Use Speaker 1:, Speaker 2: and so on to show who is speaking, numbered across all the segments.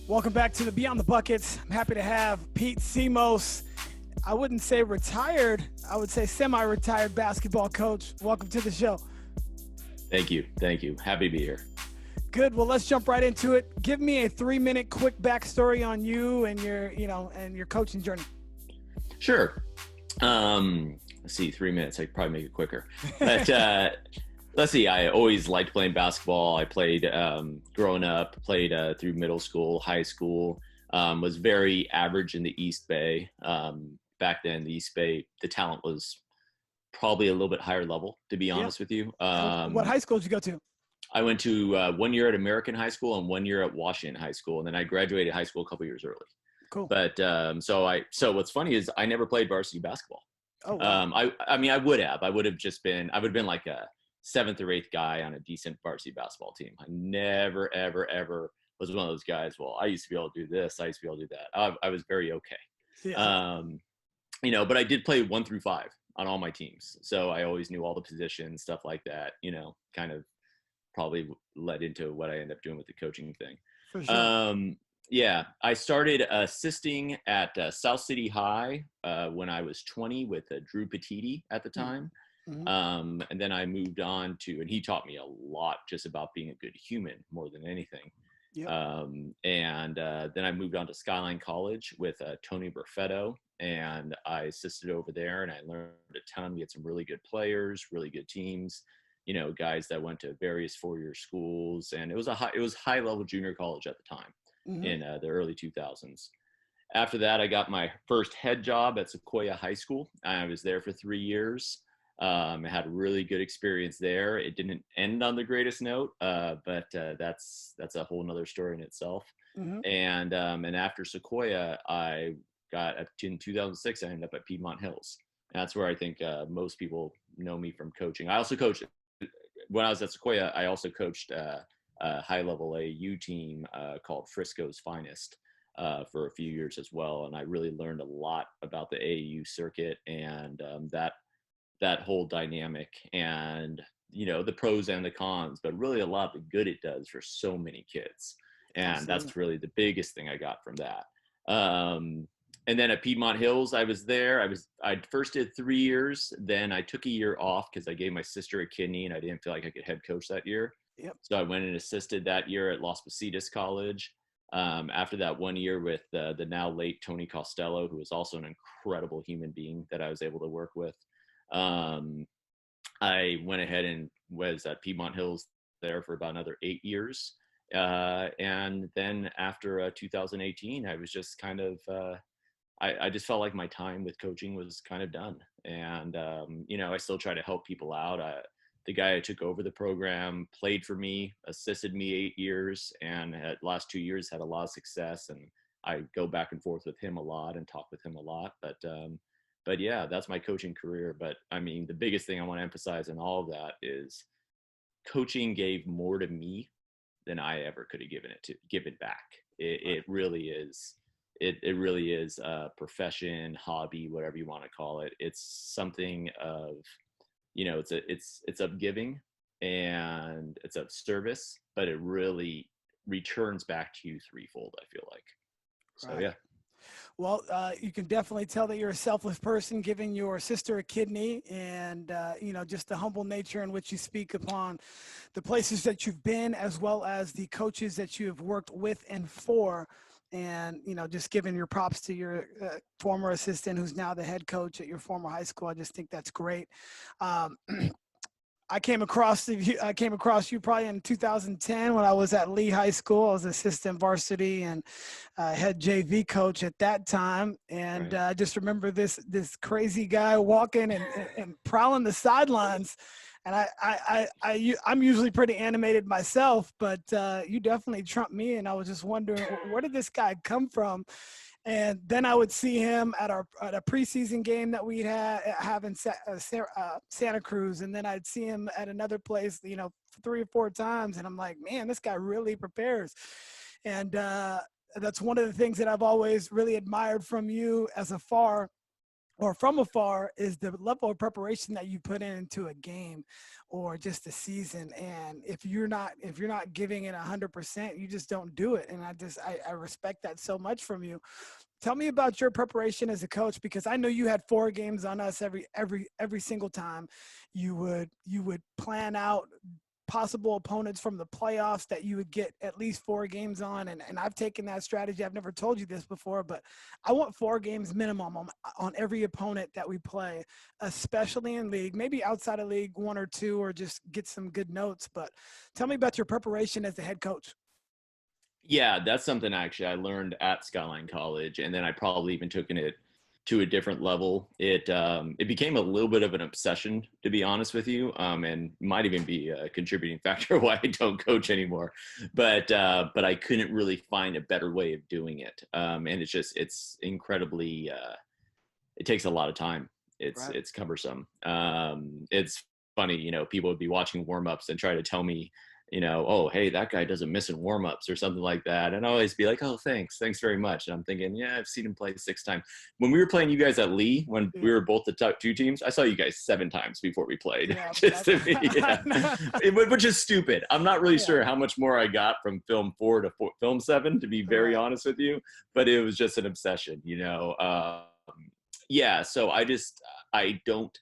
Speaker 1: Welcome back to the Beyond the Buckets. I'm happy to have Pete Simos. I wouldn't say retired. I would say semi-retired basketball coach. Welcome to the show.
Speaker 2: Thank you. Thank you. Happy to be here.
Speaker 1: Good. Well, let's jump right into it. Give me a 3-minute quick backstory on you and your coaching journey.
Speaker 2: Sure. Let's see, 3 minutes. I could probably make it quicker. But let's see. I always liked playing basketball. I played growing up, played through middle school, high school, was very average in the East Bay. Back then, the East Bay, the talent was probably a little bit higher level, to be honest with you.
Speaker 1: What high school did you go to?
Speaker 2: I went to 1 year at American High School and 1 year at Washington High School. And then I graduated high school a couple years early.
Speaker 1: Cool.
Speaker 2: But so what's funny is I never played varsity basketball.
Speaker 1: Oh, wow.
Speaker 2: I meuld have been like a 7th or 8th guy on a decent varsity basketball team. I never, ever was one of those guys. Well, I used to be able to do this. I used to be able to do that. I was very okay.
Speaker 1: Yeah.
Speaker 2: But I did play 1 through 5 on all my teams. So I always knew all the positions, stuff like that, kind of probably led into what I ended up doing with the coaching thing.
Speaker 1: For sure.
Speaker 2: Yeah, I started assisting at South City High when I was 20 with Drew Petiti at the time.
Speaker 1: Mm-hmm.
Speaker 2: And then I moved on and he taught me a lot just about being a good human more than anything.
Speaker 1: Yep.
Speaker 2: Then I moved on to Skyline College with Tony Perfetto, and I assisted over there, and I learned a ton. We had some really good players, really good teams, guys that went to various four-year schools, and it was high-level junior college at the time. Mm-hmm. In the early 2000s. After that, I got my first head job at Sequoia High School. I was there for 3 years. I had a really good experience there. It didn't end on the greatest note, but that's a whole nother story in itself. Mm-hmm. And after Sequoia, in 2006, I ended up at Piedmont Hills. And that's where I think most people know me from coaching. I also coached, when I was at Sequoia, I also coached a high-level AAU team called Frisco's Finest for a few years as well. And I really learned a lot about the AAU circuit and that whole dynamic and, the pros and the cons, but really a lot of the good it does for so many kids. And Absolutely. That's really the biggest thing I got from that. And then at Piedmont Hills, I was there. I first did 3 years. Then I took a year off because I gave my sister a kidney and I didn't feel like I could head coach that year.
Speaker 1: Yep.
Speaker 2: So I went and assisted that year at Las Positas College. After that 1 year with the now late Tony Costello, who was also an incredible human being that I was able to work with. I went ahead and was at Piedmont Hills there for about another 8 years. And then after 2018, I was just kind of, I just felt like my time with coaching was kind of done. And, I still try to help people out. The guy I took over the program played for me, assisted me 8 years, and at last 2 years had a lot of success. And I go back and forth with him a lot and talk with him a lot. But yeah, that's my coaching career. But I mean, the biggest thing I want to emphasize in all of that is coaching gave more to me than I ever could have given back. It really is. It really is a profession, hobby, whatever you want to call it. It's something of, it's of giving and it's of service, but it really returns back to you threefold, I feel like. So,
Speaker 1: Right.
Speaker 2: Yeah.
Speaker 1: Well, you can definitely tell that you're a selfless person, giving your sister a kidney and, just the humble nature in which you speak upon the places that you've been, as well as the coaches that you have worked with and for. And, just giving your props to your former assistant, who's now the head coach at your former high school. I just think that's great. I came across you probably in 2010 when I was at Lee High School. I was assistant varsity and head JV coach at that time. And I just remember this crazy guy walking and prowling the sidelines. And I'm usually pretty animated myself, but you definitely trumped me. And I was just wondering, where did this guy come from? And then I would see him at a preseason game that we'd have in Santa Cruz. And then I'd see him at another place, 3 or 4 times. And I'm like, man, this guy really prepares. And that's one of the things that I've always really admired from you as afar. or from afar is the level of preparation that you put into a game or just a season. And if you're not giving it 100%, you just don't do it. And I respect that so much from you. Tell me about your preparation as a coach, because I know you had 4 games on us every single time. You would plan out possible opponents from the playoffs that you would get at least 4 games on. And I've taken that strategy. I've never told you this before, but I want 4 games minimum on every opponent that we play, especially in league, maybe outside of league 1 or 2, or just get some good notes. But tell me about your preparation as the head coach.
Speaker 2: Yeah, that's something actually I learned at Skyline College, and then I probably even took it to a different level. It became a little bit of an obsession, to be honest with you, and might even be a contributing factor why I don't coach anymore. But I couldn't really find a better way of doing it, and it's incredibly it takes a lot of time.
Speaker 1: Right.
Speaker 2: It's cumbersome. It's funny, people would be watching warm-ups and try to tell me, oh, hey, that guy doesn't miss in warm-ups or something like that. And I always be like, oh, thanks very much. And I'm thinking, yeah, I've seen him play 6 times. When we were playing you guys at Lee, when we
Speaker 1: Yeah.
Speaker 2: were both the top 2 teams, I saw you guys 7 times before we played.
Speaker 1: Yeah.
Speaker 2: Just to be, which is stupid. I'm not really sure how much more I got from film 4 to film 7, to be very honest with you, but it was just an obsession, yeah. So I don't,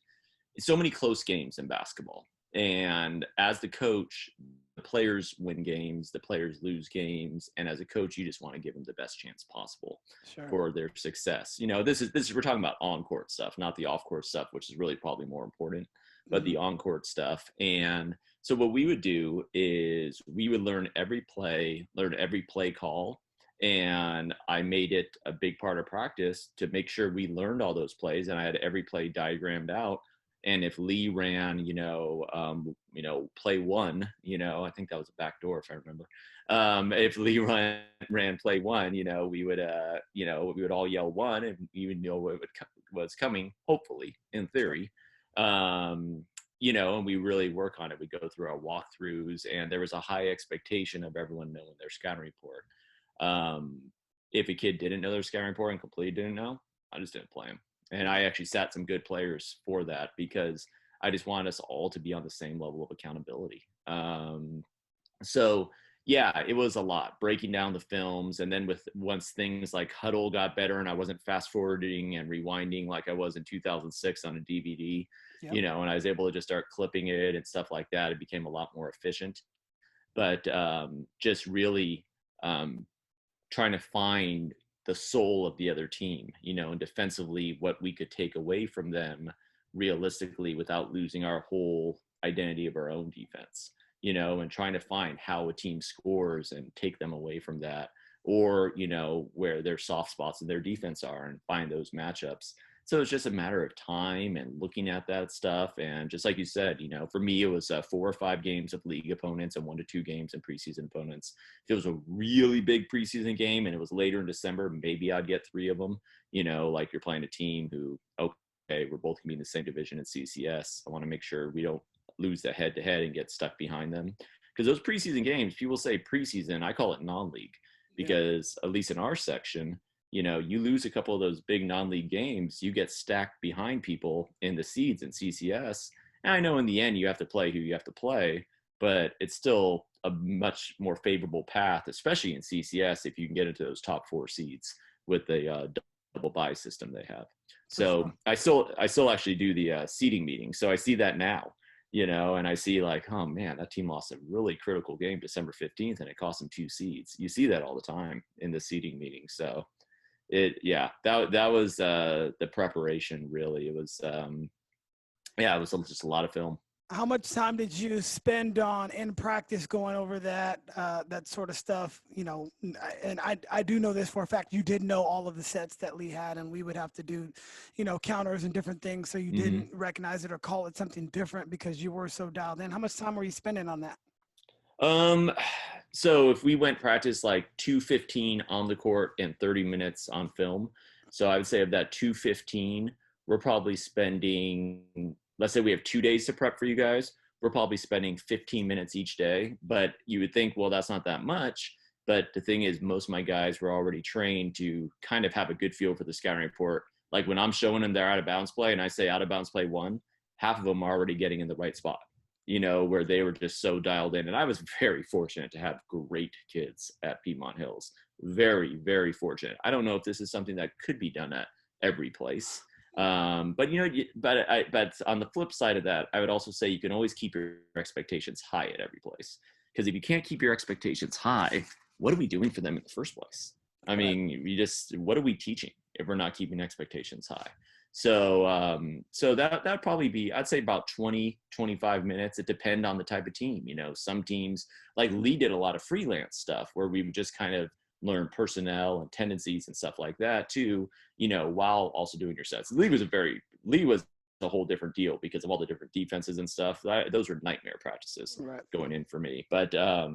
Speaker 2: so many close games in basketball. And as the coach, the players win games, the players lose games, and as a coach, you just want to give them the best chance possible for their success. This is we're talking about on-court stuff, not the off-court stuff, which is really probably more important, but the on-court stuff. And so what we would do is we would learn every play call, and I made it a big part of practice to make sure we learned all those plays, and I had every play diagrammed out. And if Lee ran, play 1, I think that was a back door if I remember. If Lee ran play 1, we would all yell 1, and we would know what was coming, hopefully, in theory. And we really work on it. We go through our walkthroughs, and there was a high expectation of everyone knowing their scouting report. If a kid didn't know their scouting report and completely didn't know, I just didn't play him. And I actually sat some good players for that, because I just wanted us all to be on the same level of accountability. So yeah, it was a lot breaking down the films. And then once things like Huddle got better and I wasn't fast forwarding and rewinding like I was in 2006 on a DVD, and I was able to just start clipping it and stuff like that, it became a lot more efficient. But just really trying to find the soul of the other team, and defensively what we could take away from them realistically without losing our whole identity of our own defense, and trying to find how a team scores and take them away from that, or, where their soft spots in their defense are, and find those matchups. So it's just a matter of time and looking at that stuff. And just like you said, for me, it was 4 or 5 games of league opponents and 1 to 2 games in preseason opponents. If it was a really big preseason game and it was later in December, maybe I'd get 3 of them, like you're playing a team who, okay, we're both going to be in the same division in CCS. I want to make sure we don't lose the head-to-head and get stuck behind them. Because those preseason games, people say preseason, I call it non-league, because at least in our section, you lose a couple of those big non-league games, you get stacked behind people in the seeds in CCS. And I know in the end you have to play who you have to play, but it's still a much more favorable path, especially in CCS, if you can get into those top 4 seeds with the double bye system they have. So I still actually do the seeding meeting. So I see that now, and I see like, oh man, that team lost a really critical game December 15th and it cost them 2 seeds. You see that all the time in the seeding meeting. So that was the preparation, really. It was it was just a lot of film.
Speaker 1: How much time did you spend in practice going over that sort of stuff? And I do know this for a fact. You did know all of the sets that Lee had, and we would have to do, counters and different things, so you didn't recognize it or call it something different because you were so dialed in. How much time were you spending on that?
Speaker 2: So if we went practice like 2:15 on the court and 30 minutes on film, so I would say of that 2:15, we're probably spending, let's say we have 2 days to prep for you guys, we're probably spending 15 minutes each day. But you would think, well, that's not that much. But the thing is, most of my guys were already trained to kind of have a good feel for the scouting report, Like when I'm showing them their out of bounds play and I say out of bounds play 1, half of them are already getting in the right spot, where they were just so dialed in. And I was very fortunate to have great kids at Piedmont Hills. Very, very fortunate. I don't know if this is something that could be done at every place. But but on the flip side of that, I would also say you can always keep your expectations high at every place. Because if you can't keep your expectations high, what are we doing for them in the first place? I mean, what are we teaching if we're not keeping expectations high? So that'd probably be, I'd say about 20, 25 minutes. It depends on the type of team. Some teams, like Lee did a lot of freelance stuff where we would just kind of learn personnel and tendencies and stuff like that too, while also doing your sets. Lee was a whole different deal because of all the different defenses and stuff. Those were nightmare practices going in for me. But a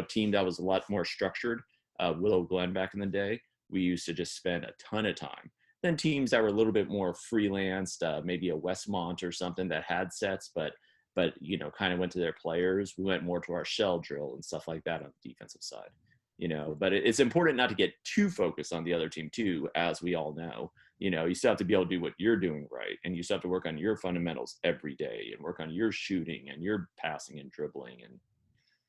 Speaker 2: team that was a lot more structured, Willow Glen back in the day, we used to just spend a ton of time. Then teams that were a little bit more freelanced, maybe a Westmont or something that had sets, but kind of went to their players. We went more to our shell drill and stuff like that on the defensive side. But it's important not to get too focused on the other team too, as we all know. You still have to be able to do what you're doing right, and you still have to work on your fundamentals every day and work on your shooting and your passing and dribbling. And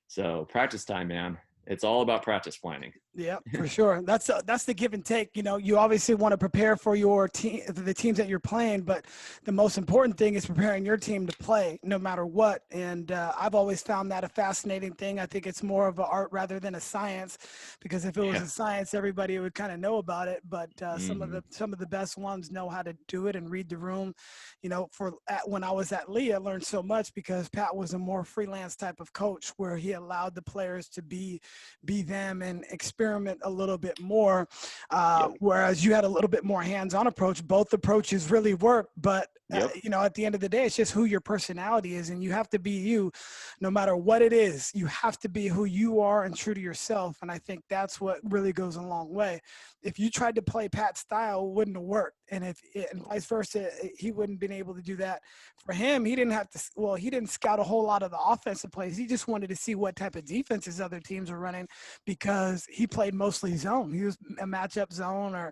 Speaker 2: so practice time, man. It's all about practice planning.
Speaker 1: Yeah, for sure. That's the give and take. You obviously want to prepare for your team, the teams that you're playing, but the most important thing is preparing your team to play no matter what. And I've always found that a fascinating thing. I think it's more of an art rather than a science, because if it was a science, everybody would kind of know about it. But some of the best ones know how to do it and read the room. When I was at Lee, I learned so much because Pat was a more freelance type of coach where he allowed the players to be them and experiment a little bit more, whereas you had a little bit more hands-on approach. Both approaches really work, but at the end of the day, it's just who your personality is, and you have to be you no matter what it is. You have to be who you are and true to yourself, and I think that's what really goes a long way. If you tried to play Pat's style, it wouldn't have worked, and vice versa, he wouldn't have been able to do that. For him, he didn't scout a whole lot of the offensive plays. He just wanted to see what type of defenses other teams were running, because he played mostly zone. He was a matchup zone or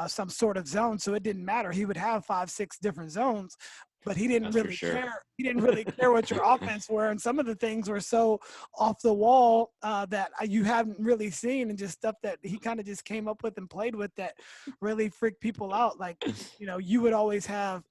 Speaker 1: some sort of zone, so it didn't matter. He would have 5-6 different zones, but he didn't really care. He didn't really care what your offense were, and some of the things were so off the wall that you haven't really seen, and just stuff that he kind of just came up with and played with that really freaked people out. Like, you would always have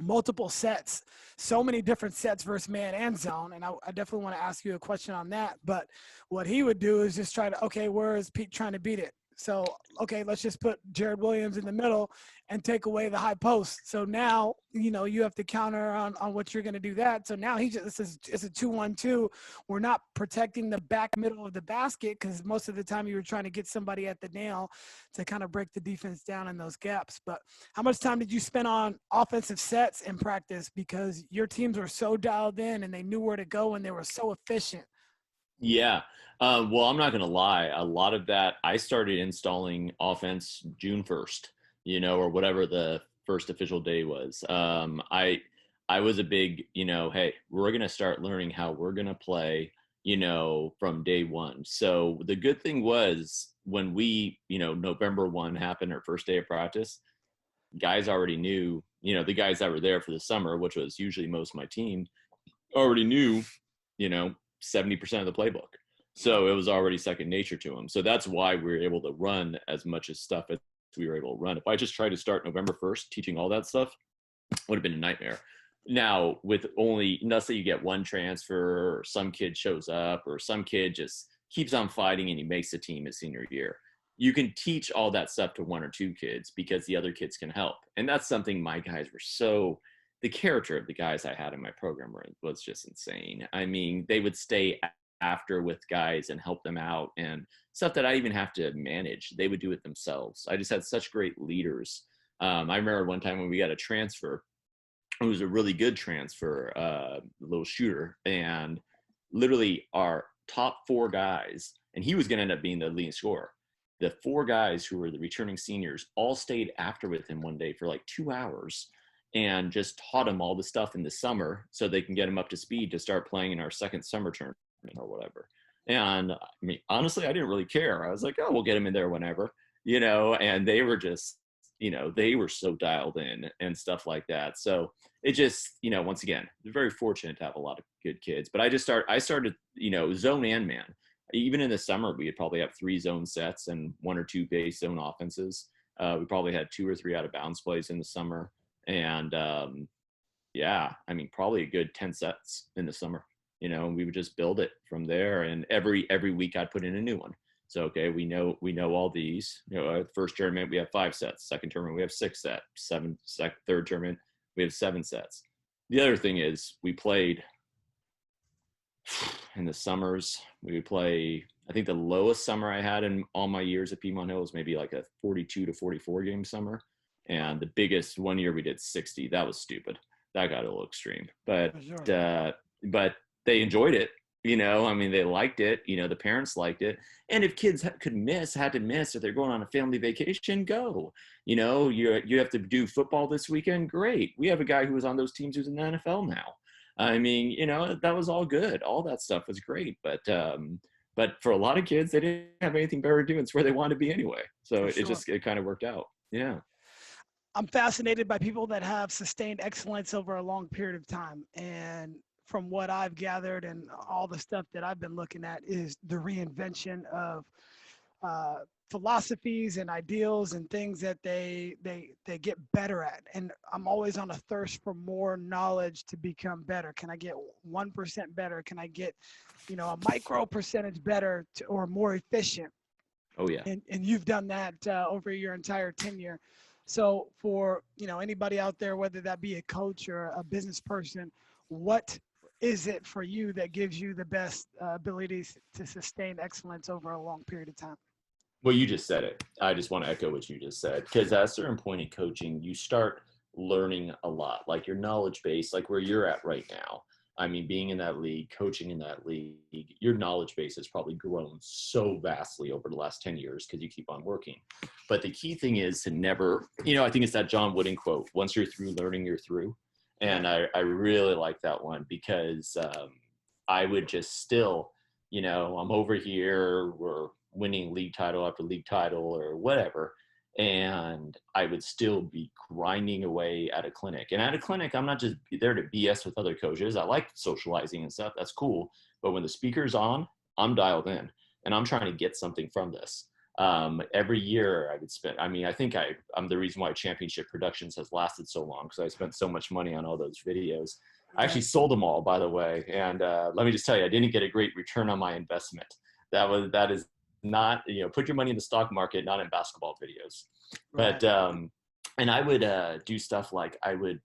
Speaker 1: multiple sets, so many different sets versus man and zone. And I definitely want to ask you a question on that. But what he would do is just try to, okay, where is Pete trying to beat it? So, okay, let's just put Jared Williams in the middle and take away the high post. So now, you have to counter on what you're going to do that. So now it's a 2-1-2. We're not protecting the back middle of the basket, because most of the time you were trying to get somebody at the nail to kind of break the defense down in those gaps. But how much time did you spend on offensive sets in practice, because your teams were so dialed in and they knew where to go and they were so efficient?
Speaker 2: Yeah. Well, I'm not going to lie. A lot of that, I started installing offense June 1st, or whatever the first official day was. I was a big, hey, we're going to start learning how we're going to play, from day one. So the good thing was when November 1 happened, our first day of practice, guys already knew, the guys that were there for the summer, which was usually most of my team, already knew, 70% of the playbook. So it was already second nature to them. So that's why we were able to run as much as stuff as we were able to run. If I just tried to start November 1st teaching all that stuff, would have been a nightmare. Now, with only, let's say you get one transfer, or some kid shows up, or some kid just keeps on fighting and he makes the team his senior year, you can teach all that stuff to one or two kids because the other kids can help. And that's something my guys were the character of the guys I had in my program was just insane. I mean, they would stay after with guys and help them out, and stuff that I even have to manage, they would do it themselves. I just had such great leaders. I remember one time when we got a transfer, it was a really good transfer, a little shooter, and literally our top 4 guys, and he was going to end up being the leading scorer. The 4 guys who were the returning seniors all stayed after with him one day for like 2 hours and just taught him all the stuff in the summer so they can get him up to speed to start playing in our second summer tournament or whatever. And I mean, honestly, I didn't really care. I was like, oh, we'll get him in there whenever, and they were just, they were so dialed in and stuff like that. So it just, once again, very fortunate to have a lot of good kids. But I started, zone and man. Even in the summer, we'd probably have 3 zone sets and 1 or 2 base zone offenses. We probably had 2 or 3 out of bounds plays in the summer. And probably a good 10 sets in the summer, and we would just build it from there. And every week I'd put in a new one. So, okay, we know all these, first tournament, we have 5 sets. Second tournament, we have 6 sets. Third tournament, we have 7 sets. The other thing is we played in the summers. We would play, I think the lowest summer I had in all my years at Piedmont Hills, maybe like a 42 to 44 game summer. And the biggest one year we did 60. That was stupid. That got a little extreme, but they enjoyed it. They liked it. The parents liked it. And if kids had to miss, if they're going on a family vacation, go. You have to do football this weekend. Great. We have a guy who was on those teams who's in the NFL now. That was all good. All that stuff was great. But for a lot of kids, they didn't have anything better to do. It's where they wanted to be anyway. So it kind of worked out. Yeah.
Speaker 1: I'm fascinated by people that have sustained excellence over a long period of time. And from what I've gathered and all the stuff that I've been looking at is the reinvention of philosophies and ideals and things that they get better at. And I'm always on a thirst for more knowledge to become better. Can I get 1% better? Can I get, a micro percentage better or more efficient?
Speaker 2: Oh yeah.
Speaker 1: And you've done that over your entire tenure. So for, anybody out there, whether that be a coach or a business person, what is it for you that gives you the best abilities to sustain excellence over a long period of time?
Speaker 2: Well, you just said it. I just want to echo what you just said, because at a certain point in coaching, you start learning a lot, like your knowledge base, like where you're at right now. Being in that league, coaching in that league, your knowledge base has probably grown so vastly over the last 10 years because you keep on working. But the key thing is to never, I think it's that John Wooden quote, once you're through learning, you're through. And I really like that one because I would just still, I'm over here, we're winning league title after league title or whatever. And I would still be grinding away at a clinic. And at a clinic, I'm not just there to BS with other coaches. I like socializing and stuff. That's cool. But when the speaker's on, I'm dialed in and I'm trying to get something from this. Every year I would spend, I think I'm the reason why Championship Productions has lasted so long, because I spent so much money on all those videos. I actually sold them all, by the way. And let me just tell you, I didn't get a great return on my investment. That is not, put your money in the stock market, not in basketball videos. Right. But, and I would do stuff like I would,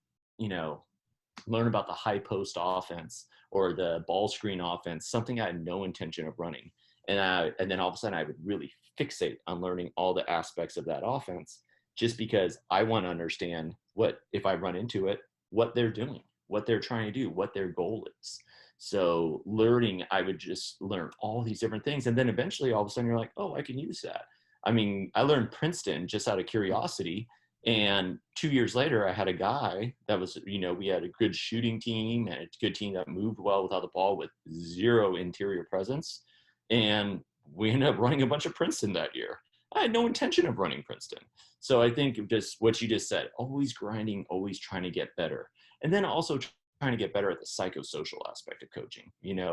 Speaker 2: learn about the high post offense or the ball screen offense, something I had no intention of running. And then all of a sudden I would really fixate on learning all the aspects of that offense, just because I want to understand what, if I run into it, what they're doing, what they're trying to do, what their goal is. So learning, I would just learn all these different things. And then eventually all of a sudden you're like, oh, I can use that. I learned Princeton just out of curiosity. And 2 years later, I had a guy that was, we had a good shooting team and a good team that moved well without the ball with zero interior presence. And we ended up running a bunch of Princeton that year. I had no intention of running Princeton. So I think just what you just said, always grinding, always trying to get better. And then also trying to get better at the psychosocial aspect of coaching,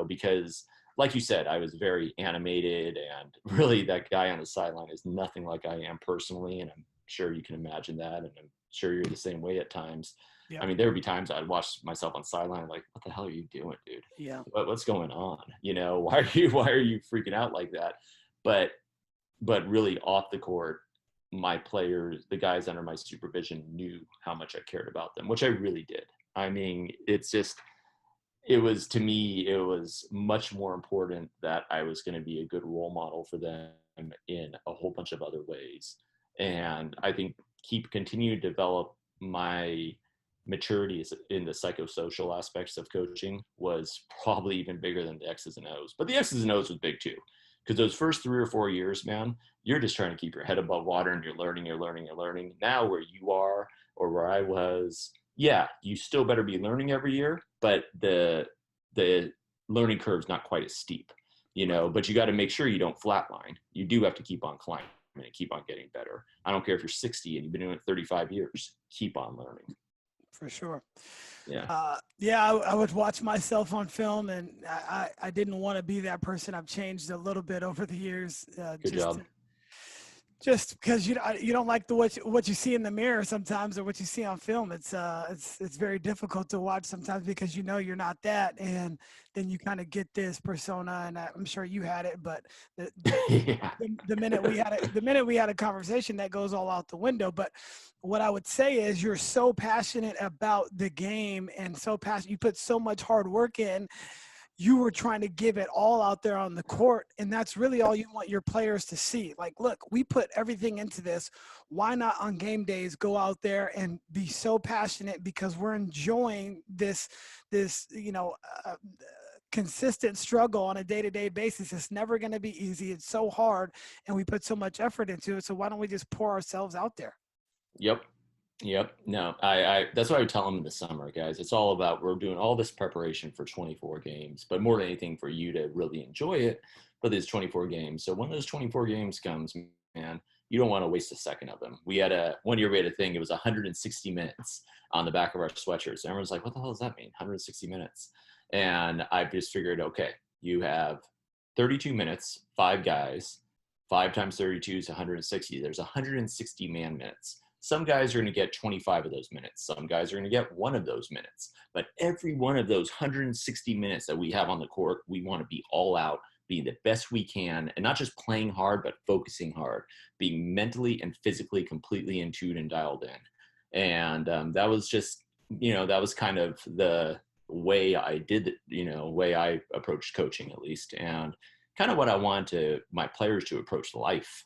Speaker 2: because like you said, I was very animated, and really that guy on the sideline is nothing like I am personally. And I'm sure you can imagine that. And I'm sure you're the same way at times. Yeah. There would be times I'd watch myself on sideline like, what the hell are you doing, dude? Yeah. What's going on? Why are you freaking out like that? But really off the court, my players, the guys under my supervision, knew how much I cared about them, which I really did. To me, it was much more important that I was going to be a good role model for them in a whole bunch of other ways. And I think continue to develop my maturity in the psychosocial aspects of coaching was probably even bigger than the X's and O's. But the X's and O's was big too, because those first 3 or 4 years, man, you're just trying to keep your head above water and you're learning. Now where you are or where I was, yeah, you still better be learning every year, but the learning curve's not quite as steep, but you got to make sure you don't flatline. You do have to keep on climbing. and keep on getting better. I don't care if you're 60 and you've been doing it 35 years, keep on learning.
Speaker 1: For sure.
Speaker 2: Yeah.
Speaker 1: I would watch myself on film, and I didn't want to be that person. I've changed a little bit over the years.
Speaker 2: Good job.
Speaker 1: Just because you don't like what you see in the mirror sometimes, or what you see on film. It's very difficult to watch sometimes because you're not that, and then you kind of get this persona, and I'm sure you had it, but
Speaker 2: Yeah.
Speaker 1: the minute we had a conversation, that goes all out the window. But what I would say is you're so passionate about the game, and so passionate, you put so much hard work in. You were trying to give it all out there on the court, and that's really all you want your players to see. Like, look, we put everything into this. Why not on game days go out there and be so passionate, because we're enjoying this consistent struggle on a day-to-day basis. It's never going to be easy. It's so hard, and we put so much effort into it. So why don't we just pour ourselves out there?
Speaker 2: Yep. No, I that's what I would tell them in the summer, guys. It's all about, we're doing all this preparation for 24 games, but more than anything for you to really enjoy it for these 24 games. So when those 24 games comes, man, you don't want to waste a second of them. One year we had a thing, it was 160 minutes on the back of our sweatshirts. And everyone's like, what the hell does that mean? 160 minutes. And I just figured, okay, you have 32 minutes, 5 guys, 5 times 32 is 160. There's 160 man minutes. Some guys are going to get 25 of those minutes. Some guys are going to get 1 of those minutes. But every one of those 160 minutes that we have on the court, we want to be all out, being the best we can, and not just playing hard, but focusing hard, being mentally and physically completely in tune and dialed in. And that was just, that was kind of the way I did it, way I approached coaching, at least, and kind of what I wanted my players to approach life,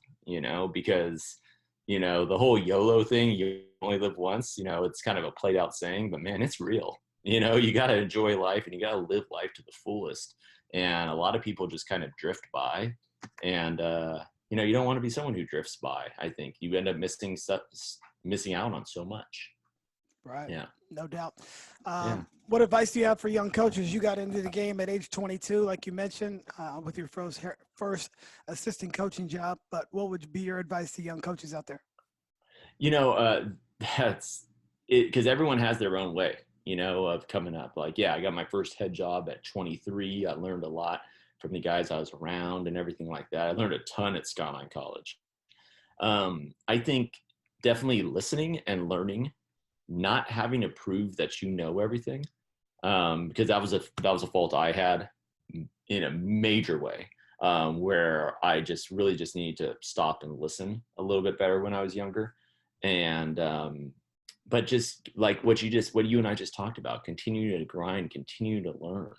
Speaker 2: because the whole YOLO thing, you only live once, it's kind of a played out saying, but man, it's real. You got to enjoy life, and you got to live life to the fullest. And a lot of people just kind of drift by, and, you don't want to be someone who drifts by. I think you end up missing out on so much.
Speaker 1: Right.
Speaker 2: Yeah.
Speaker 1: No doubt.
Speaker 2: Yeah.
Speaker 1: What advice do you have for young coaches? You got into the game at age 22, like you mentioned, with your first assistant coaching job. But what would be your advice to young coaches out there?
Speaker 2: That's it, because everyone has their own way, of coming up. Like, yeah, I got my first head job at 23. I learned a lot from the guys I was around and everything like that. I learned a ton at Skyline College. I think definitely listening and learning, not having to prove that you know everything, because that was a fault I had in a major way, where I just really just needed to stop and listen a little bit better when I was younger. And but just like what you and I just talked about, continue to grind, continue to learn,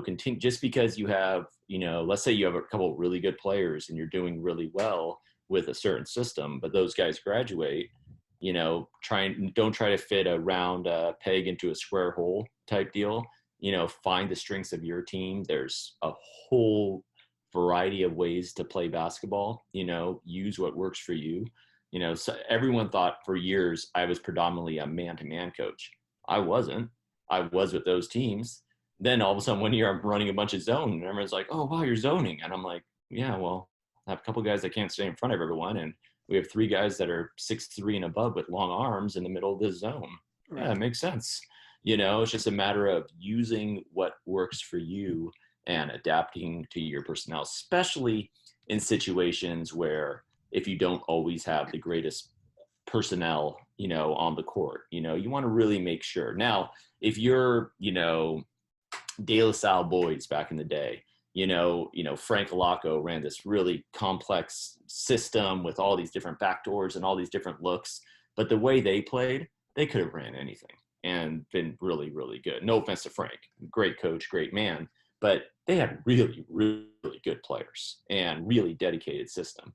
Speaker 2: continue. Just because you have, let's say you have a couple of really good players and you're doing really well with a certain system, but those guys graduate, don't try to fit a round peg into a square hole type deal. Find the strengths of your team. There's a whole variety of ways to play basketball. Use what works for you. So everyone thought for years I was predominantly a man-to-man coach. I wasn't. I was with those teams. Then all of a sudden one year I'm running a bunch of zone, and everyone's like, "Oh wow, you're zoning," and I'm like, "Yeah, well, I have a couple of guys that can't stay in front of everyone, and we have 3 guys that are 6'3" and above with long arms in the middle of the zone." Right. Yeah, it makes sense. It's just a matter of using what works for you and adapting to your personnel, especially in situations where if you don't always have the greatest personnel, on the court, you want to really make sure. Now, if you're, De La Salle boys back in the day, Frank Alaco ran this really complex system with all these different backdoors and all these different looks. But the way they played, they could have ran anything and been really, really good. No offense to Frank, great coach, great man, but they had really, really good players and really dedicated system.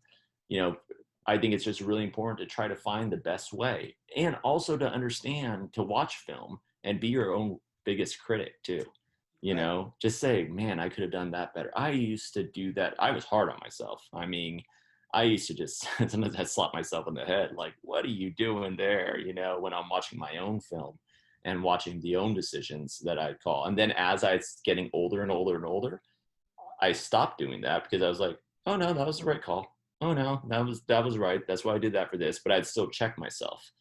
Speaker 2: I think it's just really important to try to find the best way, and also to understand, to watch film and be your own biggest critic too. Just say, man, I could have done that better. I used to do that. I was hard on myself. I mean, I used to just sometimes I'd slap myself in the head, like, what are you doing there? When I'm watching my own film and watching the own decisions that I call. And then as I was getting older and older and older, I stopped doing that because I was like, oh no, that was the right call. oh no, that was right. That's why I did that for this. But I'd still check myself.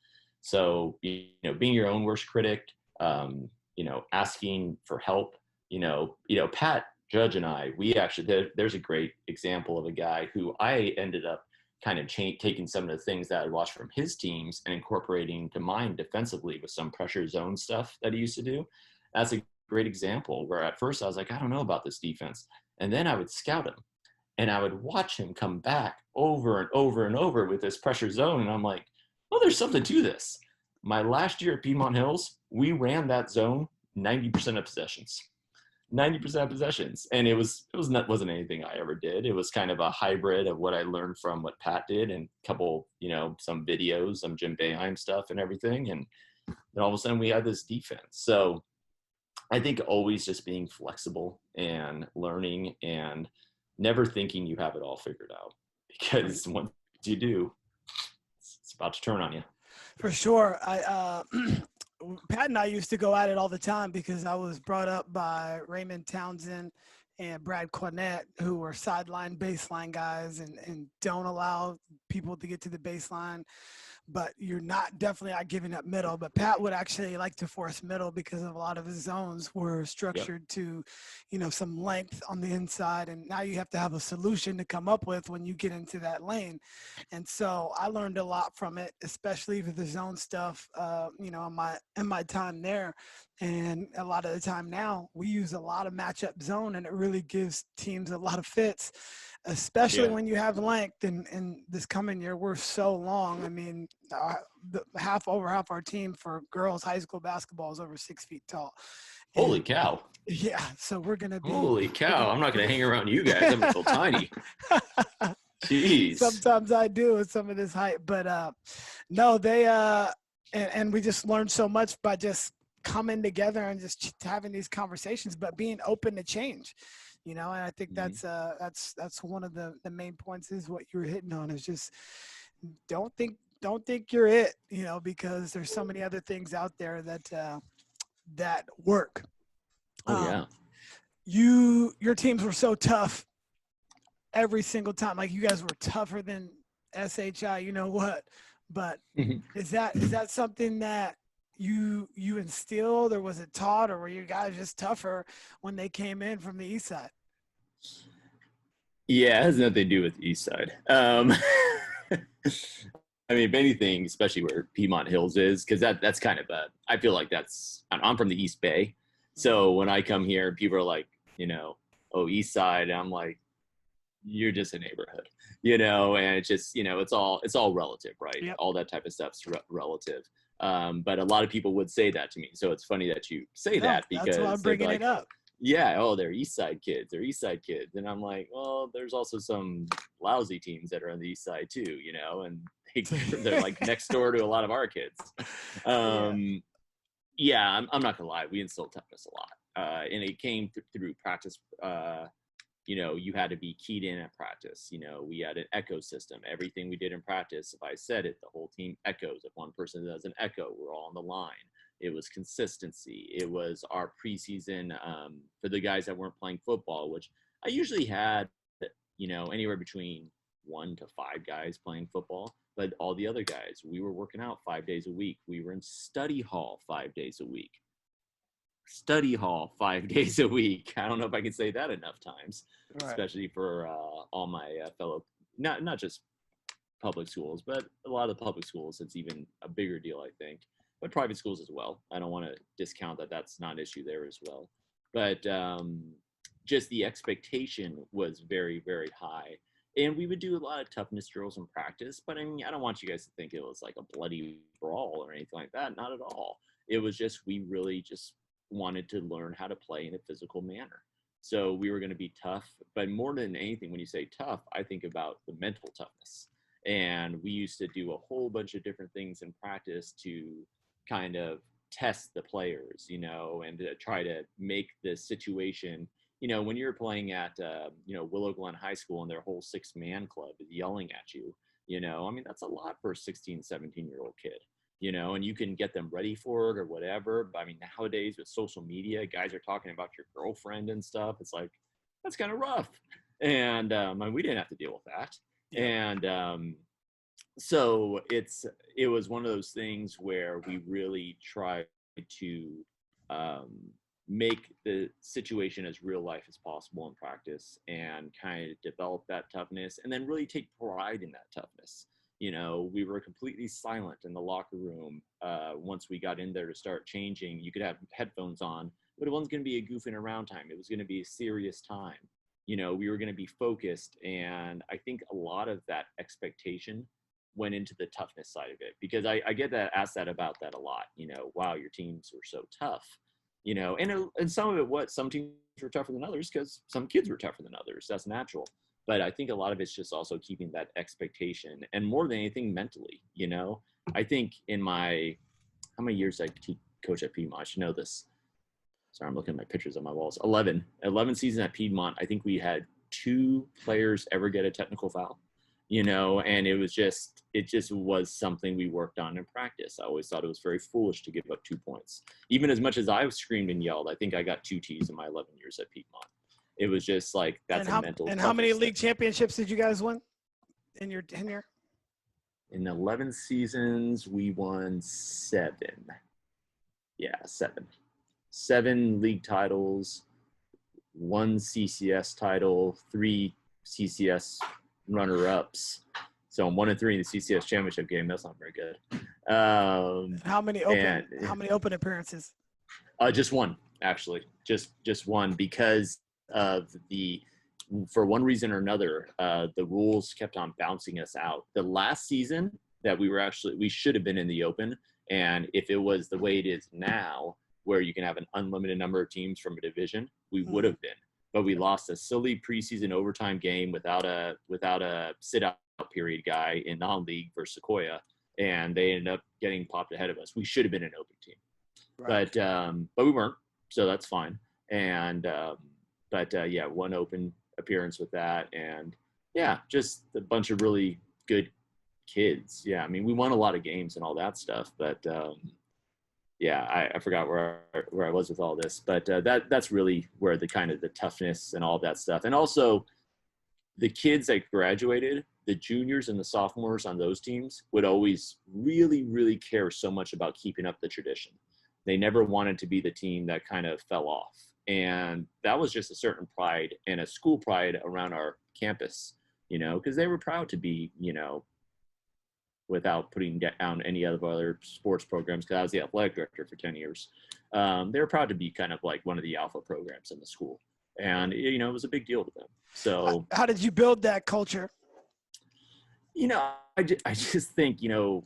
Speaker 2: So, being your own worst critic, asking for help, Pat Judge and I, we actually, there's a great example of a guy who I ended up kind of taking some of the things that I watched from his teams and incorporating to mine defensively with some pressure zone stuff that he used to do. That's a great example where at first I was like, I don't know about this defense. And then I would scout him and I would watch him come back over and over and over with this pressure zone. And I'm like, oh, there's something to this. My last year at Piedmont Hills, we ran that zone 90% of possessions. 90% of possessions. And wasn't anything I ever did. It was kind of a hybrid of what I learned from what Pat did and a couple, some videos, some Jim Boeheim stuff and everything. And then all of a sudden we had this defense. So I think always just being flexible and learning and never thinking you have it all figured out, because once you do, it's about to turn on you.
Speaker 1: For sure. Pat and I used to go at it all the time because I was brought up by Raymond Townsend and Brad Cornett, who were sideline baseline guys and don't allow people to get to the baseline. But you're definitely not giving up middle. But Pat would actually like to force middle because of a lot of his zones were structured to, some length on the inside. And now you have to have a solution to come up with when you get into that lane. And so I learned a lot from it, especially with the zone stuff, in my time there. And a lot of the time now we use a lot of matchup zone, and it really gives teams a lot of fits, especially when you have length. And this coming year, we're so long. I mean, over half our team for girls high school basketball is over 6 feet tall. And,
Speaker 2: holy cow.
Speaker 1: Yeah. So we're going to be.
Speaker 2: Holy cow. I'm not going to hang around you guys. I'm so tiny. Jeez.
Speaker 1: Sometimes I do with some of this height, but no, they and we just learned so much by just coming together and just having these conversations, but being open to change. And I think that's one of the main points is what you were hitting on, is just don't think you're it, because there's so many other things out there that work.
Speaker 2: Oh yeah.
Speaker 1: Your teams were so tough every single time. Like, you guys were tougher than SHI, but is that something that you instilled, or was it taught, or were you guys just tougher when they came in from the east side?
Speaker 2: Yeah, it has nothing to do with the east side. I mean, if anything, especially where Piedmont Hills is, because that's kind of I feel like I'm from the East Bay. So when I come here, people are like, oh, east side. And I'm like, you're just a neighborhood, and it's just, it's all relative, right? Yep. All that type of stuff's relative. But a lot of people would say that to me. So it's funny that you say that, because
Speaker 1: that's why I'm bringing it up.
Speaker 2: Yeah, oh, they're East Side kids. And I'm like, well, there's also some lousy teams that are on the East Side too, and they're like next door to a lot of our kids. Yeah, I'm not gonna lie, we instilled toughness a lot, and it came through practice. You had to be keyed in at practice. We had an echo system. Everything we did in practice, if I said it, the whole team echoes. If one person does an echo, we're all on the line. It was consistency. It was our preseason for the guys that weren't playing football, which I usually had, anywhere between 1 to 5 guys playing football. But all the other guys, we were working out 5 days a week. We were in study hall 5 days a week. Study hall 5 days a week. I don't know if I can say that enough times, right. Especially for all my fellow, not just public schools, but a lot of the public schools. It's even a bigger deal, I think. But private schools as well. I don't want to discount that. That's not an issue there as well. But just the expectation was very, very high. And we would do a lot of toughness drills in practice. But I mean, I don't want you guys to think it was like a bloody brawl or anything like that. Not at all. It was just, we really just wanted to learn how to play in a physical manner. So we were going to be tough. But more than anything, when you say tough, I think about the mental toughness. And we used to do a whole bunch of different things in practice to kind of test the players, and to try to make the situation, when you're playing at, Willow Glen High School and their whole 6-man club is yelling at you, I mean, that's a lot for a 16, 17-year-old kid, and you can get them ready for it or whatever. But I mean, nowadays with social media, guys are talking about your girlfriend and stuff. It's like, that's kind of rough. And we didn't have to deal with that.
Speaker 1: Yeah.
Speaker 2: And so it was one of those things where we really tried to um, make the situation as real life as possible in practice and kind of develop that toughness and then really take pride in that toughness. You know, we were completely silent in the locker room. Once we got in there to start changing, you could have headphones on, but it wasn't going to be a goofing around time. It was going to be a serious time. You know, we were going to be focused. And I think a lot of that expectation went into the toughness side of it, because I get asked that about that a lot. You know, wow, your teams were so tough. You know, and some of it, some teams were tougher than others because some kids were tougher than others. That's natural. But I think a lot of it's just also keeping that expectation, and more than anything, mentally. You know, I think in how many years I coach at Piedmont, I should know this. Sorry, I'm looking at my pictures on my walls. 11 seasons at Piedmont. I think we had 2 players ever get a technical foul. You know, and it just was something we worked on in practice. I always thought it was very foolish to give up 2 points. Even as much as I screamed and yelled, I think I got 2 T's in my 11 years at Piedmont. It was just like, that's a mental.
Speaker 1: And how many league championships did you guys win in your tenure?
Speaker 2: In 11 seasons, we won 7. Yeah, 7. 7 league titles, 1 CCS title, 3 CCS runner-ups. So I'm 1-3 in the CCS championship game. That's not very good.
Speaker 1: How many open appearances?
Speaker 2: Just 1, actually. Just 1, because of for one reason or another, the rules kept on bouncing us out. The last season that we should have been in the open, and if it was the way it is now, where you can have an unlimited number of teams from a division, we would have been. But we lost a silly preseason overtime game without a sit-out period guy in non-league versus Sequoia, and they ended up getting popped ahead of us. We should have been an open team, right. But we weren't, so that's fine. And yeah, 1 open appearance with that, and yeah, just a bunch of really good kids. Yeah, I mean, we won a lot of games and all that stuff, but yeah, I forgot where I was with all this, but that's really where the kind of the toughness and all that stuff. And also the kids that graduated, the juniors and the sophomores on those teams would always really, really care so much about keeping up the tradition. They never wanted to be the team that kind of fell off. And that was just a certain pride and a school pride around our campus, you know, because they were proud to be, you know, without putting down any other sports programs, because I was the athletic director for 10 years. They were proud to be kind of like one of the alpha programs in the school. And, you know, it was a big deal to them. So
Speaker 1: how did you build that culture?
Speaker 2: You know, I just think, you know,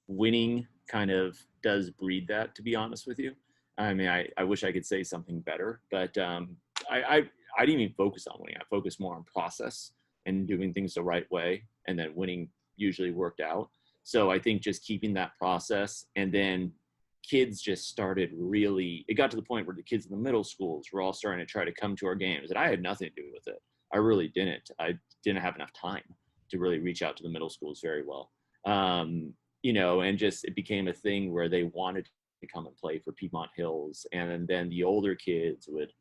Speaker 2: winning kind of does breed that, to be honest with you. I mean, I wish I could say something better, but I didn't even focus on winning. I focused more on process and doing things the right way, and then winning usually worked out. So I think just keeping that process, and then kids just started it got to the point where the kids in the middle schools were all starting to try to come to our games, and I had nothing to do with it. I really didn't. I didn't have enough time to really reach out to the middle schools very well. You know, and just it became a thing where they wanted to come and play for Piedmont Hills, and then the older kids would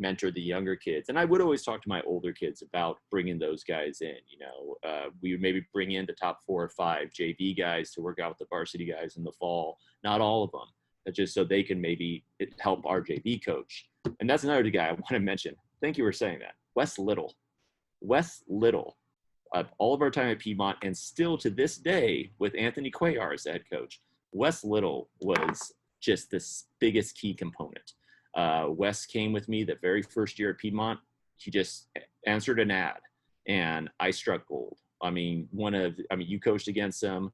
Speaker 2: mentor the younger kids. And I would always talk to my older kids about bringing those guys in. You know, we would maybe bring in the top 4 or 5 JV guys to work out with the varsity guys in the fall. Not all of them, but just so they can maybe help our JV coach. And that's another guy I want to mention. Thank you for saying that. Wes Little, all of our time at Piedmont, and still to this day with Anthony Cuellar as the head coach, Wes Little was just the biggest key component. Wes came with me the very first year at Piedmont. He just answered an ad, and I struck gold. I mean, you coached against him.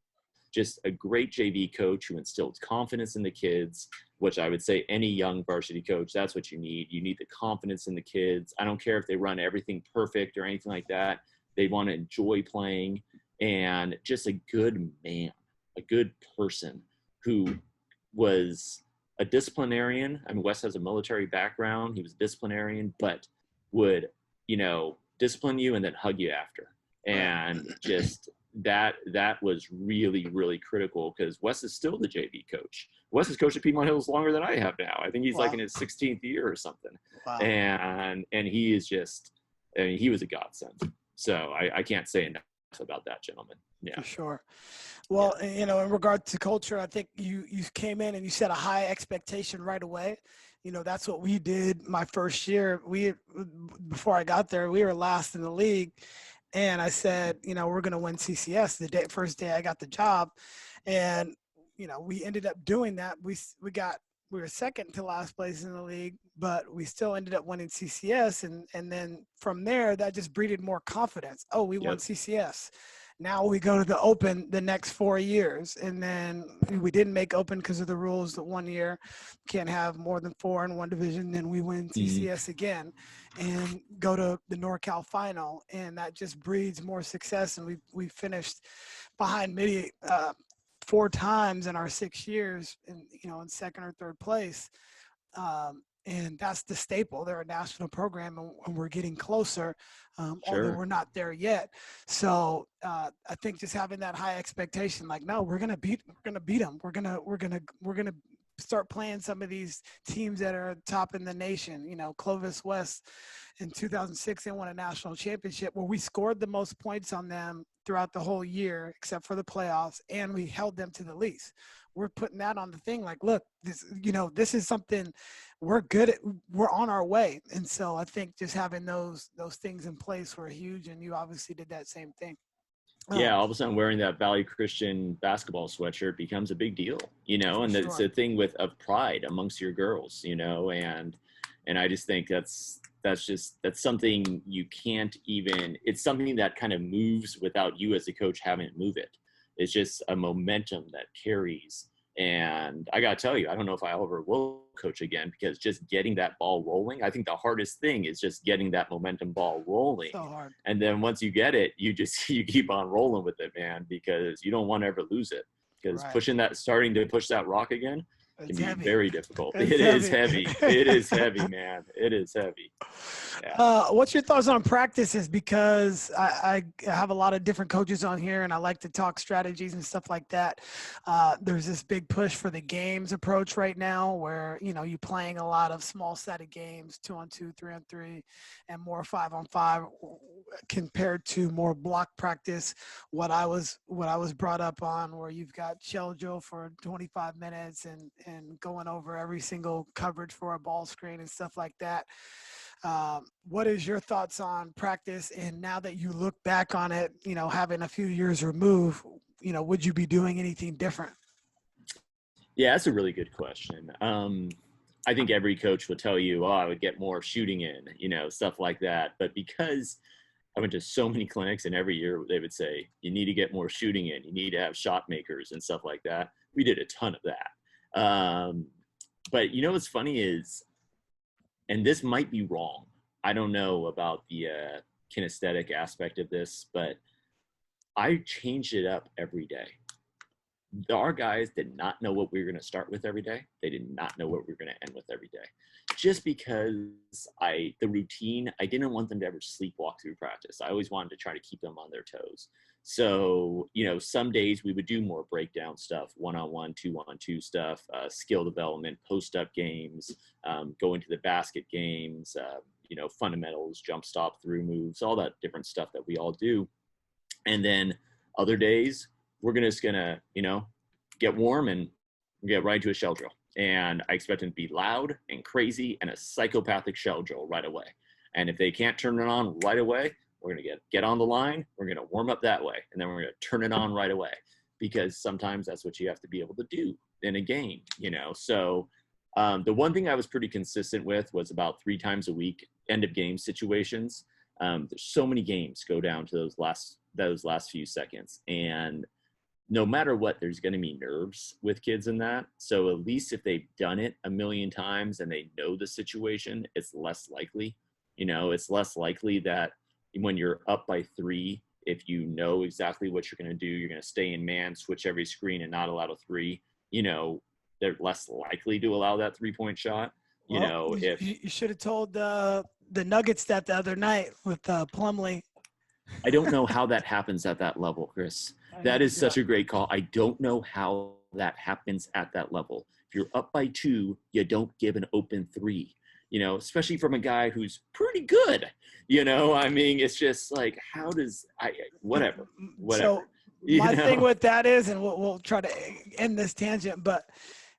Speaker 2: Just a great JV coach who instilled confidence in the kids, which I would say any young varsity coach, that's what you need. You need the confidence in the kids. I don't care if they run everything perfect or anything like that. They want to enjoy playing, and just a good man, a good person who was a disciplinarian. I mean, Wes has a military background. He was a disciplinarian, but would, you know, discipline you and then hug you after. And just that was really, really critical, because Wes is still the JV coach. Wes has coached at Piedmont Hills longer than I have now. I think he's like in his 16th year or something.
Speaker 1: Wow.
Speaker 2: And he is just, I mean, he was a godsend. So I can't say enough about that, gentlemen. Yeah.
Speaker 1: For sure. Well, you know, in regard to culture, I think you came in and you set a high expectation right away. You know, that's what we did my first year. Before I got there, we were last in the league. And I said, you know, we're going to win CCS first day I got the job. And, you know, we ended up doing that. We were second to last place in the league, but we still ended up winning CCS. And then from there, that just breeded more confidence. Oh, we won CCS. Now we go to the Open the next 4 years, and then we didn't make Open because of the rules that 1 year can't have more than 4 in one division. Then we win CCS again and go to the NorCal final, and that just breeds more success. And we finished behind Midi 4 times in our 6 years, in second or third place. And that's the staple. They're a national program, and we're getting closer, although we're not there yet. So I think just having that high expectation, like, no, we're gonna beat them. We're gonna start playing some of these teams that are top in the nation. You know, Clovis West in 2006, they won a national championship where we scored the most points on them throughout the whole year, except for the playoffs, and we held them to the least. We're putting that on the thing, like, look, this is something we're good at. We're on our way. And so I think just having those things in place were huge. And you obviously did that same thing.
Speaker 2: Yeah, all of a sudden wearing that Valley Christian basketball sweatshirt becomes a big deal, and it's a thing of pride amongst your girls, and I just think that's something you can't even, it's something that kind of moves without you as a coach having to move it. It's just a momentum that carries. And I got to tell you, I don't know if I ever will coach again, because just getting that ball rolling, I think the hardest thing is just getting that momentum ball rolling.
Speaker 1: So hard.
Speaker 2: And then once you get it, you keep on rolling with it, man, because you don't want to ever lose it. Because starting to push that rock again can be very difficult. It is heavy. It is heavy, man. It is heavy. Yeah.
Speaker 1: What's your thoughts on practices? Because I have a lot of different coaches on here, and I like to talk strategies and stuff like that. There's this big push for the games approach right now, where you're playing a lot of small sided games, 2-on-2, 3-on-3, and more 5-on-5, compared to more block practice. What I was brought up on, where you've got shell drill for 25 minutes and going over every single coverage for a ball screen and stuff like that. What is your thoughts on practice? And now that you look back on it, having a few years removed, would you be doing anything different?
Speaker 2: Yeah, that's a really good question. I think every coach will tell you, I would get more shooting in, stuff like that. But because I went to so many clinics, and every year they would say, you need to get more shooting in, you need to have shot makers and stuff like that. We did a ton of that. But what's funny is, and this might be wrong, I don't know about the kinesthetic aspect of this, but I changed it up every day. Our guys did not know what we were going to start with every day. They did not know what we were going to end with every day. Just because the routine, I didn't want them to ever sleepwalk through practice. I always wanted to try to keep them on their toes. So, some days we would do more breakdown stuff, 1-on-1, 2-on-2 stuff, skill development, post-up games, go into the basket games, fundamentals, jump stop, through moves, all that different stuff that we all do. And then other days, we're just going to, get warm and get right into a shell drill. And I expect them to be loud and crazy and a psychopathic shell drill right away. And if they can't turn it on right away, we're going to get on the line. We're going to warm up that way. And then we're going to turn it on right away, because sometimes that's what you have to be able to do in a game, So the one thing I was pretty consistent with was about 3 times a week, end of game situations. There's so many games go down to those last few seconds. And no matter what, there's going to be nerves with kids in that. So at least if they've done it a million times and they know the situation, it's less likely. It's less likely that when you're up by 3, if you know exactly what you're going to do, you're going to stay in man, switch every screen, and not allow a 3, they're less likely to allow that 3-point shot. If
Speaker 1: you should have told the Nuggets that the other night with Plumlee.
Speaker 2: I don't know how that happens at that level, Chris. That is such a great call. I don't know how that happens at that level. If you're up by 2, you don't give an open 3. especially from a guy who's pretty good, I mean, it's just like, how does whatever,
Speaker 1: So
Speaker 2: you
Speaker 1: my thing
Speaker 2: know?
Speaker 1: with that is, and we'll try to end this tangent, but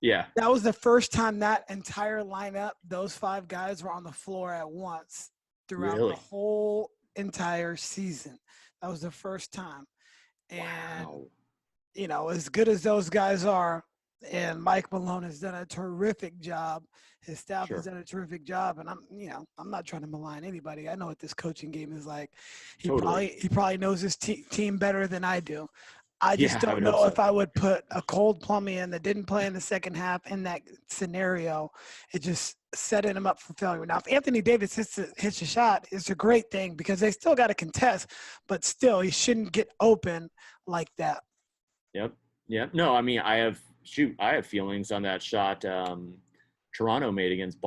Speaker 2: Yeah.
Speaker 1: that was the first time that entire lineup, those 5 guys were on the floor at once throughout the
Speaker 2: Really?
Speaker 1: whole entire season. That was the first time. And,
Speaker 2: Wow.
Speaker 1: as good as those guys are, and Mike Malone has done a terrific job. His staff has
Speaker 2: Sure.
Speaker 1: done a terrific job. And I'm not trying to malign anybody. I know what this coaching game is like.
Speaker 2: Totally.
Speaker 1: He probably knows his team better than I do. I just
Speaker 2: Yeah, I
Speaker 1: don't
Speaker 2: would hope
Speaker 1: know
Speaker 2: so.
Speaker 1: if I would put a cold Plumlee in that didn't play in the second half in that scenario. It just setting him up for failure. Now, if Anthony Davis hits a shot, it's a great thing because they still got to contest, but still, he shouldn't get open like that.
Speaker 2: Yep. Yep. No, I mean, I have feelings on that shot Toronto made against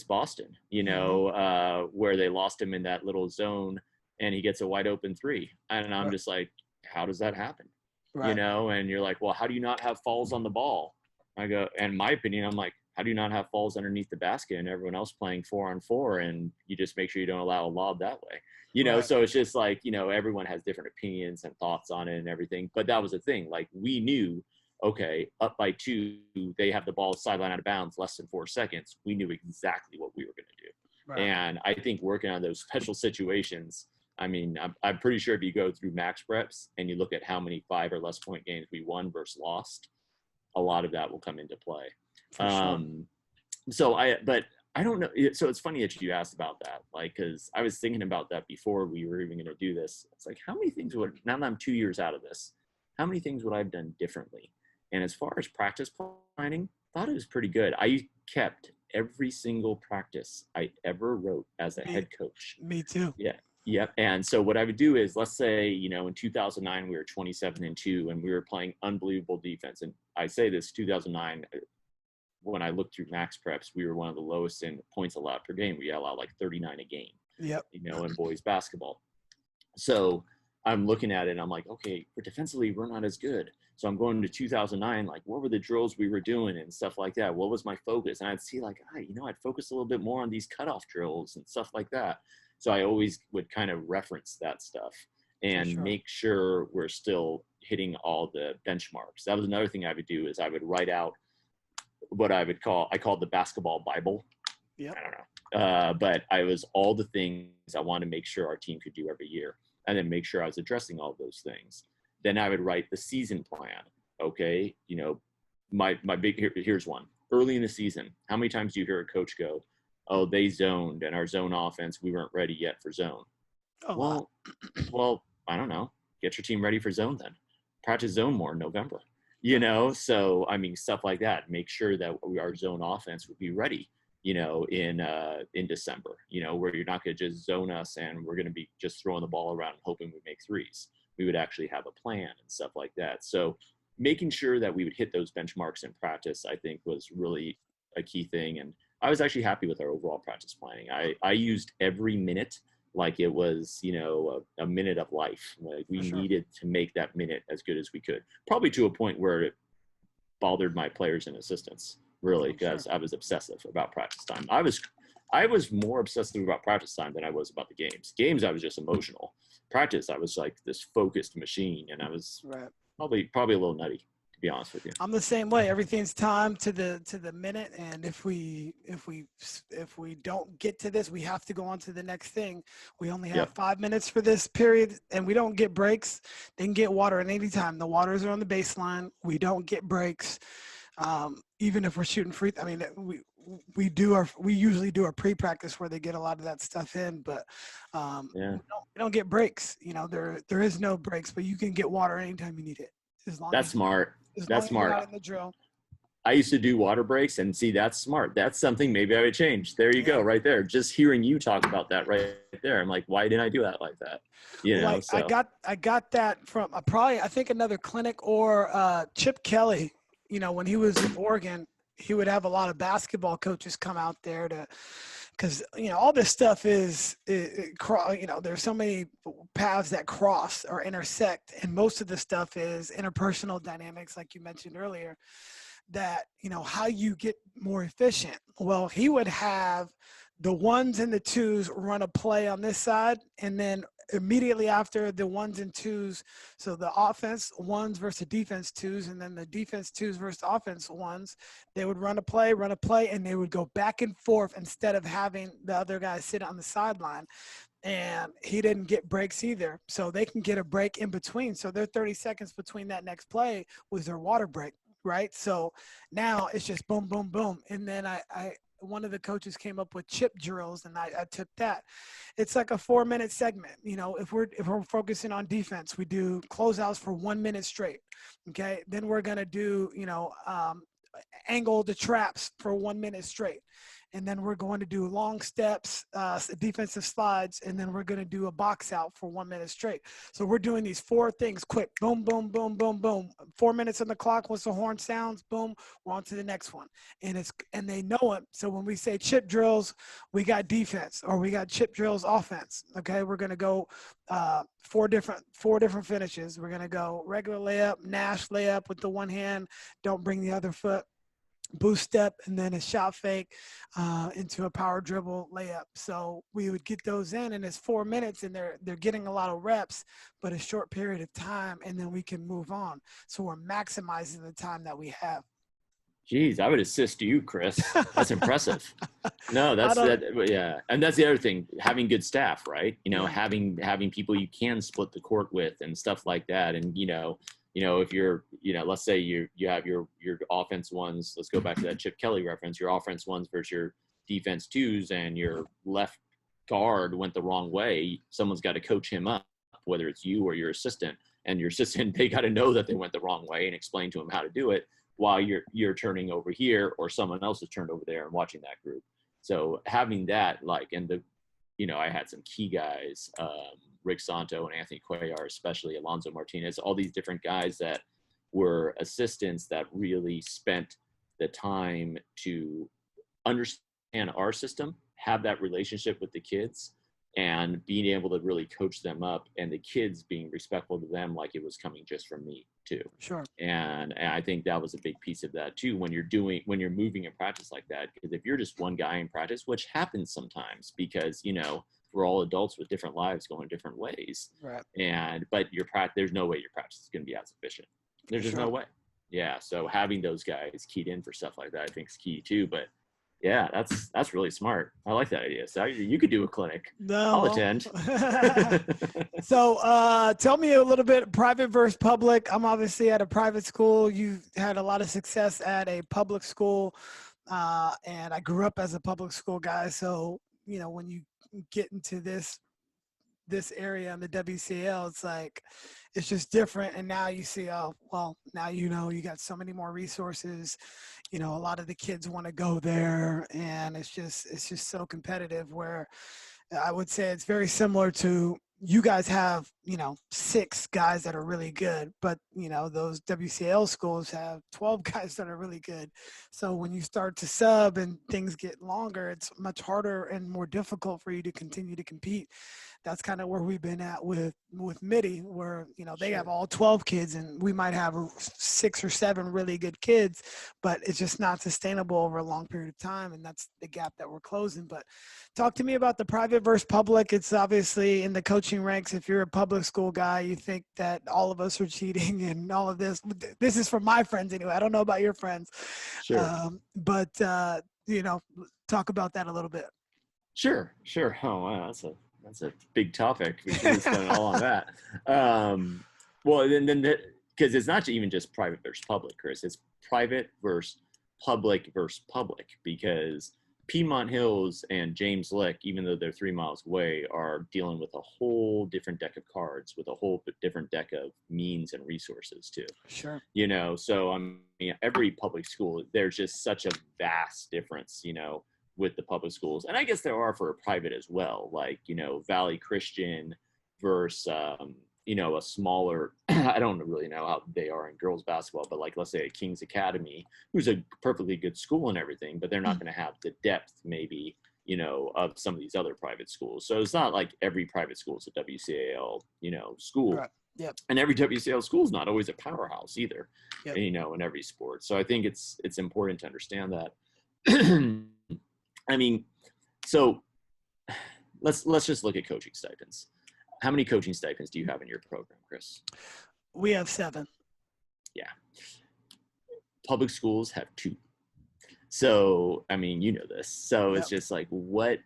Speaker 2: Boston, where they lost him in that little zone and he gets a wide open 3. And I'm just like, how does that happen?
Speaker 1: Right.
Speaker 2: And you're like, well, how do you not have falls on the ball? I go, and in my opinion, I'm like, how do you not have falls underneath the basket and everyone else playing 4-on-4 and you just make sure you don't allow a lob that way? So it's just like, everyone has different opinions and thoughts on it and everything. But that was the thing. Like, we knew, okay, up by 2, they have the ball sideline out of bounds, less than 4 seconds. We knew exactly what we were going to do.
Speaker 1: Right.
Speaker 2: And I think working on those special situations, I mean, I'm pretty sure if you go through max preps and you look at how many 5 or less point games we won versus lost, a lot of that will come into play.
Speaker 1: For sure.
Speaker 2: But I don't know. So it's funny that you asked about that, like, because I was thinking about that before we were even going to do this. It's like, how many things now that I'm 2 years out of this, how many things would I have done differently? And as far as practice planning, I thought it was pretty good. I kept every single practice I ever wrote as a head coach.
Speaker 1: Me too.
Speaker 2: Yeah. Yep. And so what I would do is, let's say, in 2009, we were 27-2 and we were playing unbelievable defense. And I say this, 2009, when I looked through max preps, we were one of the lowest in points allowed per game. We allowed like 39 a game,
Speaker 1: Yep.
Speaker 2: In boys basketball. So I'm looking at it and I'm like, okay, but defensively, we're not as good. So I'm going to 2009, like, what were the drills we were doing and stuff like that? What was my focus? And I'd see like, I'd focus a little bit more on these cutoff drills and stuff like that. So I always would kind of reference that stuff and make sure we're still hitting all the benchmarks. That was another thing I would do is I would write out what I called the basketball Bible.
Speaker 1: Yeah.
Speaker 2: I don't know. But I was all the things I wanted to make sure our team could do every year and then make sure I was addressing all those things. Then I would write the season plan. Okay. My here's one. Early in the season, how many times do you hear a coach go, oh, they zoned and our zone offense, we weren't ready yet for zone? Well, I don't know. Get your team ready for zone then. Practice zone more in November. So I mean, stuff like that. Make sure that our zone offense would be ready, in December, where you're not going to just zone us and we're going to be just throwing the ball around and hoping we make threes. We would actually have a plan and stuff like that. So making sure that we would hit those benchmarks in practice, I think, was really a key thing. And I was actually happy with our overall practice planning. I used every minute like it was, a minute of life. Like we needed to make that minute as good as we could, probably to a point where it bothered my players and assistants, really, because I was obsessive about practice time. I was more obsessive about practice time than I was about the games. Games, I was just emotional. Practice, I was like this focused machine, and I was probably a little nutty, to be honest with you.
Speaker 1: I'm the same way. Everything's timed to the minute, and if we don't get to this, we have to go on to the next thing. We only have 5 minutes for this period, and we don't get breaks. They can get water at any time. The waters are on the baseline. We don't get breaks, even if we're shooting free. I mean, we usually do our pre-practice where they get a lot of that stuff in, but we don't get breaks. There is no breaks, but you can get water anytime you need it.
Speaker 2: That's smart. That's smart.
Speaker 1: In the drill.
Speaker 2: I used to do water breaks, and see, that's smart. That's something maybe I would change. There you go, right there. Just hearing you talk about that right there, I'm like, why didn't I do that like that? So.
Speaker 1: I got that from I think another clinic or Chip Kelly. When he was in Oregon, he would have a lot of basketball coaches come out there because all this stuff is there's so many paths that cross or intersect, and most of the stuff is interpersonal dynamics, like you mentioned earlier. that, how you get more efficient. Well, he would have the ones and the twos run a play on this side, and then immediately after the ones and twos, so the offense ones versus defense twos, and then the defense twos versus offense ones, they would run a play, and they would go back and forth instead of having the other guy sit on the sideline. And he didn't get breaks either. So they can get a break in between. So their 30 seconds between that next play was their water break, right? So now it's just boom, boom, boom. And then one of the coaches came up with chip drills, and I took that. It's like a 4-minute segment. If we're focusing on defense, we do closeouts for 1 minute straight. Okay. Then we're going to do, angle the traps for 1 minute straight. And then we're going to do long steps, defensive slides, and then we're going to do a box out for 1 minute straight. So we're doing these 4 things quick. Boom, boom, boom, boom, boom. 4 minutes on the clock. Once the horn sounds, boom, we're on to the next one. And they know it. So when we say chip drills, we got defense, or we got chip drills offense. Okay, we're going to go 4 different finishes. We're going to go regular layup, Nash layup with the one hand, don't bring the other foot, boost step, and then a shot fake into a power dribble layup. So we would get those in, and it's 4 minutes, and they're getting a lot of reps, but a short period of time, and then we can move on. So we're maximizing the time that we have.
Speaker 2: Geez, I would assist you, Chris. That's impressive. No, yeah. And that's the other thing, having good staff, right? Having people you can split the court with and stuff like that. And, if you're, let's say you have your offense ones, let's go back to that Chip Kelly reference, your offense ones versus your defense twos, and your left guard went the wrong way. Someone's got to coach him up, whether it's you or your assistant. And your assistant, they got to know that they went the wrong way and explain to him how to do it while you're turning over here, or someone else is turned over there and watching that group. So having that, I had some key guys, Rick Santo and Anthony Cuellar, especially Alonzo Martinez, all these different guys that were assistants that really spent the time to understand our system, have that relationship with the kids, and being able to really coach them up, and the kids being respectful to them like it was coming just from me too.
Speaker 1: Sure.
Speaker 2: And I think that was a big piece of that too, when you're moving in practice like that, because if you're just one guy in practice, which happens sometimes because, we're all adults with different lives going different ways.
Speaker 1: Right.
Speaker 2: But there's no way your practice is going to be as efficient. There's just no way. Yeah. So having those guys keyed in for stuff like that, I think is key too. But yeah, that's really smart. I like that idea. So you could do a clinic.
Speaker 1: No.
Speaker 2: I'll attend.
Speaker 1: So tell me a little bit, private versus public. I'm obviously at a private school. You've had a lot of success at a public school. And I grew up as a public school guy. So, when you get into this area in the WCL, it's just different. And now you see, now you got so many more resources. A lot of the kids want to go there, and it's just so competitive, where I would say it's very similar to, you guys have, 6 guys that are really good, but, those WCL schools have 12 guys that are really good. So when you start to sub and things get longer, it's much harder and more difficult for you to continue to compete. That's kind of where we've been at with MIDI, where, they have all 12 kids, and we might have 6 or 7 really good kids, but it's just not sustainable over a long period of time. And that's the gap that we're closing. But talk to me about the private versus public. It's obviously in the coaching ranks. If you're a public school guy, you think that all of us are cheating and all of this. This is from my friends anyway. I don't know about your friends.
Speaker 2: Sure.
Speaker 1: But talk about that a little bit.
Speaker 2: Sure. Oh, wow. That's a big topic. We should spend all on that. Well, then because it's not even just private versus public, Chris. It's private versus public, because Piedmont Hills and James Lick, even though they're 3 miles away, are dealing with a whole different deck of cards, with a whole different deck of means and resources too.
Speaker 1: Sure.
Speaker 2: So every public school, there's just such a vast difference, with the public schools. And I guess there are for a private as well, Valley Christian versus, a smaller, I don't really know how they are in girls basketball, but let's say a King's Academy, who's a perfectly good school and everything, but they're not going to have the depth maybe, of some of these other private schools. So it's not like every private school is a WCAL, school.
Speaker 1: Right. Yep.
Speaker 2: And every WCL school is not always a powerhouse either,
Speaker 1: Yep.
Speaker 2: you know, in every sport. So I think it's important to understand that. I mean, so let's just look at coaching stipends. How many coaching stipends do you have in your program, Chris?
Speaker 1: We have 7.
Speaker 2: Yeah. Public schools have 2. So, I mean, you know this. So
Speaker 1: Yep.
Speaker 2: it's just like, what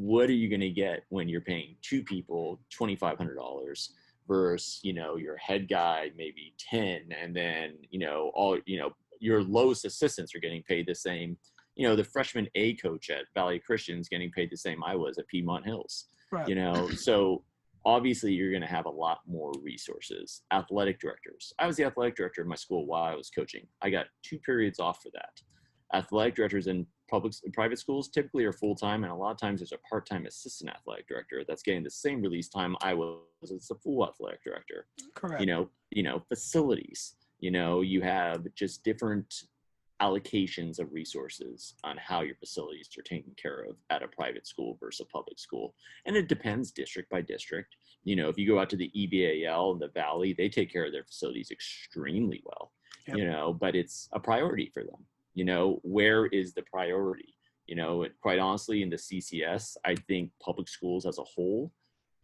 Speaker 2: are you going to get when you're paying 2 people $2,500 versus, you know, your head guy maybe 10, and then, you know, your lowest assistants are getting paid the same. You know, the freshman A coach at Valley Christian is getting paid the same I was at Piedmont Hills.
Speaker 1: Right.
Speaker 2: You know, so obviously you're going to have a lot more resources. Athletic directors. I was the athletic director of my school while I was coaching. I got 2 periods off for that. Athletic directors in private schools typically are full-time, and a lot of times there's a part-time assistant athletic director that's getting the same release time I was as a full athletic director.
Speaker 1: Correct.
Speaker 2: You know, facilities, you know, you have just different allocations of resources on how your facilities are taken care of at a private school versus a public school. And it depends district by district. You know, if you go out to the EVAL and the Valley, they take care of their facilities extremely well,
Speaker 1: Yep.
Speaker 2: you know, but it's a priority for them. You know, where is the priority? You know, quite honestly, in the CCS, I think public schools as a whole,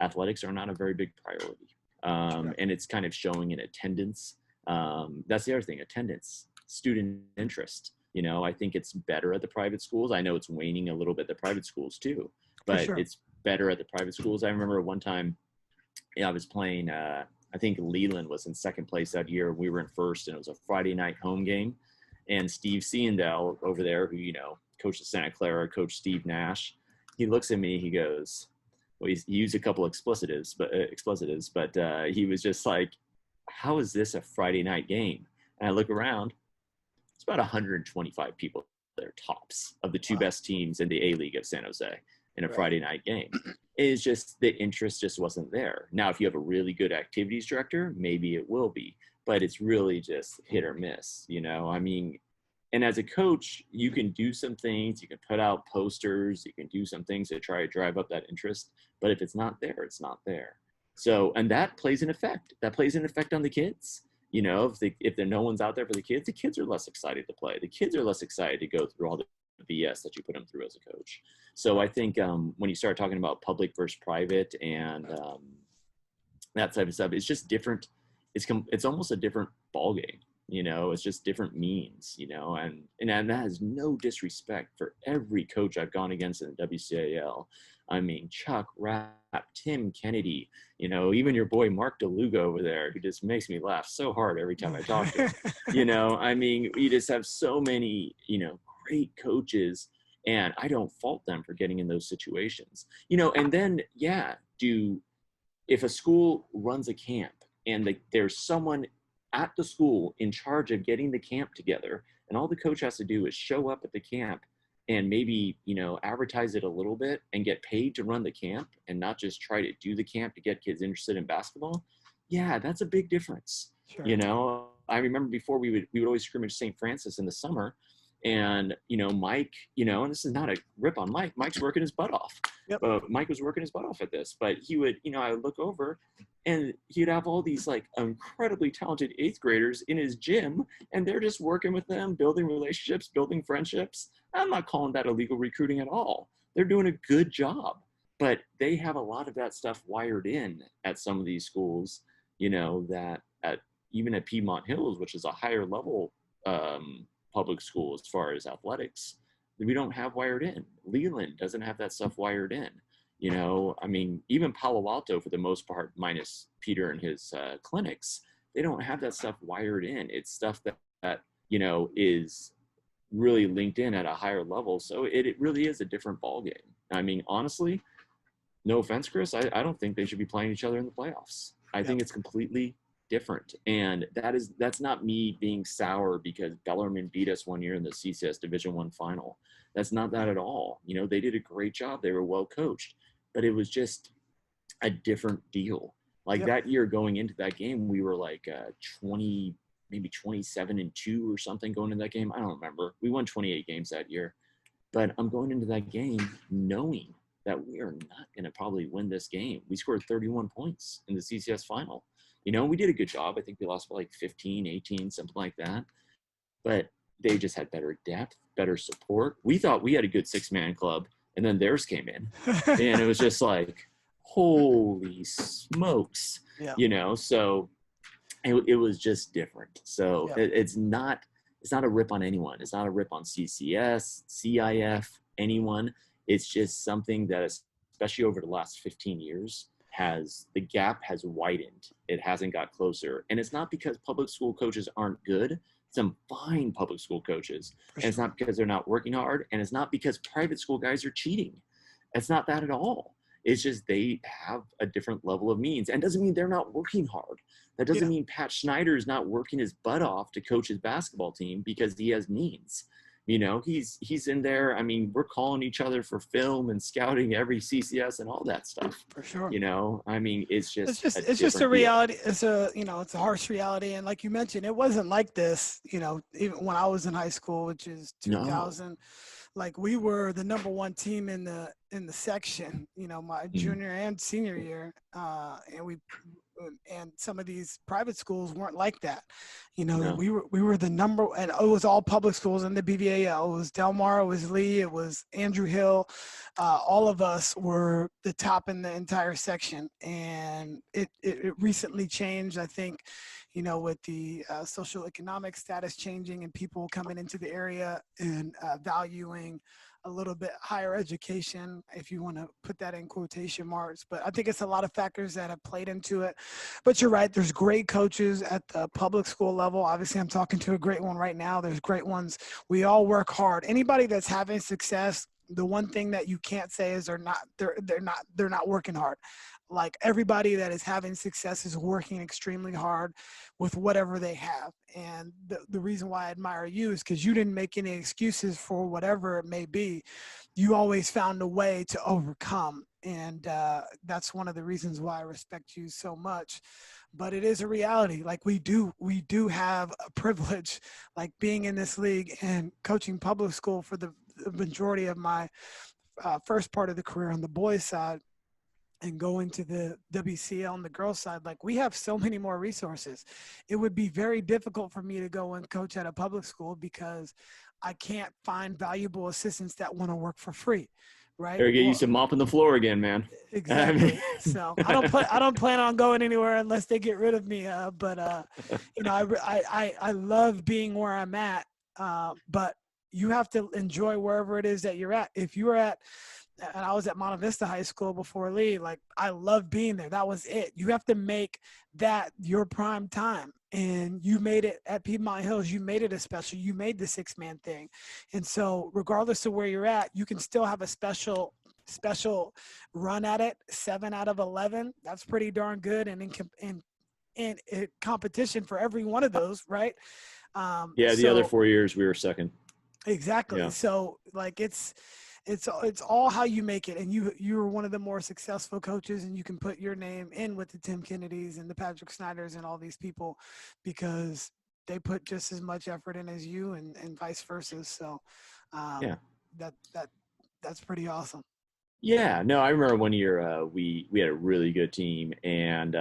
Speaker 2: athletics are not a very big priority. And it's kind of showing in attendance. That's the other thing, attendance, student interest. You know, I think it's better at the private schools. I know it's waning a little bit at the private schools too, but it's better at the private schools. I remember one time, I was playing, I think Leland was in second place that year. We were in first, and it was a Friday night home game. And Steve Seandale over there, who, you know, coached at Santa Clara, Coach Steve Nash, he looks at me, he goes, well, he used a couple expletives, but he was just like, how is this a Friday night game? And I look around, it's about 125 people there, tops, of the 2 best teams in the A-League of San Jose in a Friday night game. It's just the interest just wasn't there. Now, if you have a really good activities director, maybe it will be, but it's really just hit or miss, you know? I mean, and as a coach, you can do some things, you can put out posters, you can do some things to try to drive up that interest, but if it's not there, it's not there. So, and that plays an effect. That plays an effect on the kids. You know, if no one's out there for the kids are less excited to play. The kids are less excited to go through all the BS that you put them through as a coach. So I think when you start talking about public versus private and that type of stuff, it's just different. It's almost a different ballgame. You know, it's just different means, you know, and that has no disrespect for every coach I've gone against in the WCAL. I mean, Chuck Rapp, Tim Kennedy, you know, even your boy Mark DeLuga over there, who just makes me laugh so hard every time I talk to him. You know, I mean, we just have so many, you know, great coaches, and I don't fault them for getting in those situations. You know, and then, if a school runs a camp and there's someone at the school in charge of getting the camp together, and all the coach has to do is show up at the camp and maybe, you know, advertise it a little bit and get paid to run the camp and not just try to do the camp to get kids interested in basketball. Yeah, that's a big difference. Sure. You know, I remember before we would always scrimmage St. Francis in the summer, and, you know, Mike, you know, and this is not a rip on Mike, Mike's working his butt off. Yep. Mike was working his butt off at this, but he would, you know, I would look over and he'd have all these like incredibly talented 8th graders in his gym, and they're just working with them, building relationships, building friendships. I'm not calling that illegal recruiting at all. They're doing a good job, but they have a lot of that stuff wired in at some of these schools, you know, that even at Piedmont Hills, which is a higher level public school as far as athletics, we don't have wired in. Leland doesn't have that stuff wired in. You know, I mean, even Palo Alto, for the most part, minus Peter and his clinics, they don't have that stuff wired in. It's stuff that you know, is really linked in at a higher level. So it really is a different ballgame. I mean, honestly, no offense, Chris, I don't think they should be playing each other in the playoffs. I think it's completely different. And that's not me being sour because Bellarmine beat us one year in the CCS Division I final. That's not that at all. You know, they did a great job. They were well coached, but it was just a different deal. Like that year going into that game, we were like maybe 27-2 or something going into that game. I don't remember. We won 28 games that year, but I'm going into that game knowing that we are not going to probably win this game. We scored 31 points in the CCS final. You know, we did a good job. I think we lost by like 15, 18, something like that. But they just had better depth, better support. We thought we had a good 6-man club, and then theirs came in. And it was just like, holy smokes,
Speaker 1: Yeah.
Speaker 2: you know? So it was just different. So
Speaker 1: Yeah.
Speaker 2: it's not a rip on anyone. It's not a rip on CCS, CIF, anyone. It's just something that, especially over the last 15 years, the gap has widened. It hasn't got closer. And it's not because public school coaches aren't good. Some fine public school coaches.
Speaker 1: For
Speaker 2: And it's
Speaker 1: sure.
Speaker 2: not because they're not working hard. And it's not because private school guys are cheating. It's not that at all. It's just they have a different level of means. And doesn't mean they're not working hard. That doesn't
Speaker 1: Yeah.
Speaker 2: mean Pat Schneider is not working his butt off to coach his basketball team because he has means. You know, he's in there. I mean, we're calling each other for film and scouting every CCS and all that stuff.
Speaker 1: For sure.
Speaker 2: You know, I mean, it's just
Speaker 1: It's just a reality. It's a harsh reality. And like you mentioned, it wasn't like this, even when I was in high school, which is 2000.
Speaker 2: No.
Speaker 1: Like we were the number one team in the section, my junior and senior year. And some of these private schools weren't like that.
Speaker 2: No.
Speaker 1: We were the number, and it was all public schools in the BVAL. It was Del Mar, it was Lee, it was Andrew Hill. All of us were the top in the entire section. And it recently changed, I think, with the socioeconomic status changing and people coming into the area and valuing a little bit higher education, if you want to put that in quotation marks. But I think it's a lot of factors that have played into it. But you're right, there's great coaches at the public school level. Obviously, I'm talking to a great one right now. There's great ones. We all work hard. Anybody that's having success, the one thing that you can't say is they're not working hard. Like everybody that is having success is working extremely hard with whatever they have. And the reason why I admire you is because you didn't make any excuses for whatever it may be. You always found a way to overcome. And that's one of the reasons why I respect you so much. But it is a reality. Like we do have a privilege, like being in this league and coaching public school for the majority of my first part of the career on the boys side, and going to the WCL on the girls side. Like we have so many more resources. It would be very difficult for me to go and coach at a public school because I can't find valuable assistants that want to work for free. Right.
Speaker 2: Better get used to mopping the floor again, man.
Speaker 1: Exactly. So I don't plan on going anywhere unless they get rid of me. But I love being where I'm at. But you have to enjoy wherever it is that you're at. If you were at, and I was at Monte Vista High School before Lee, like I love being there. That was it. You have to make that your prime time. And you made it at Piedmont Hills. You made it a special. You made the 6-man thing. And so regardless of where you're at, you can still have a special run at it. 7 out of 11. That's pretty darn good. And in competition for every one of those, right?
Speaker 2: The other 4 years we were second.
Speaker 1: Exactly.
Speaker 2: Yeah.
Speaker 1: So like it's all how you make it. And you were one of the more successful coaches, and you can put your name in with the Tim Kennedys and the Patrick Snyders and all these people because they put just as much effort in as you, and vice versa. So that's pretty awesome.
Speaker 2: Yeah, no, I remember one year we had a really good team, and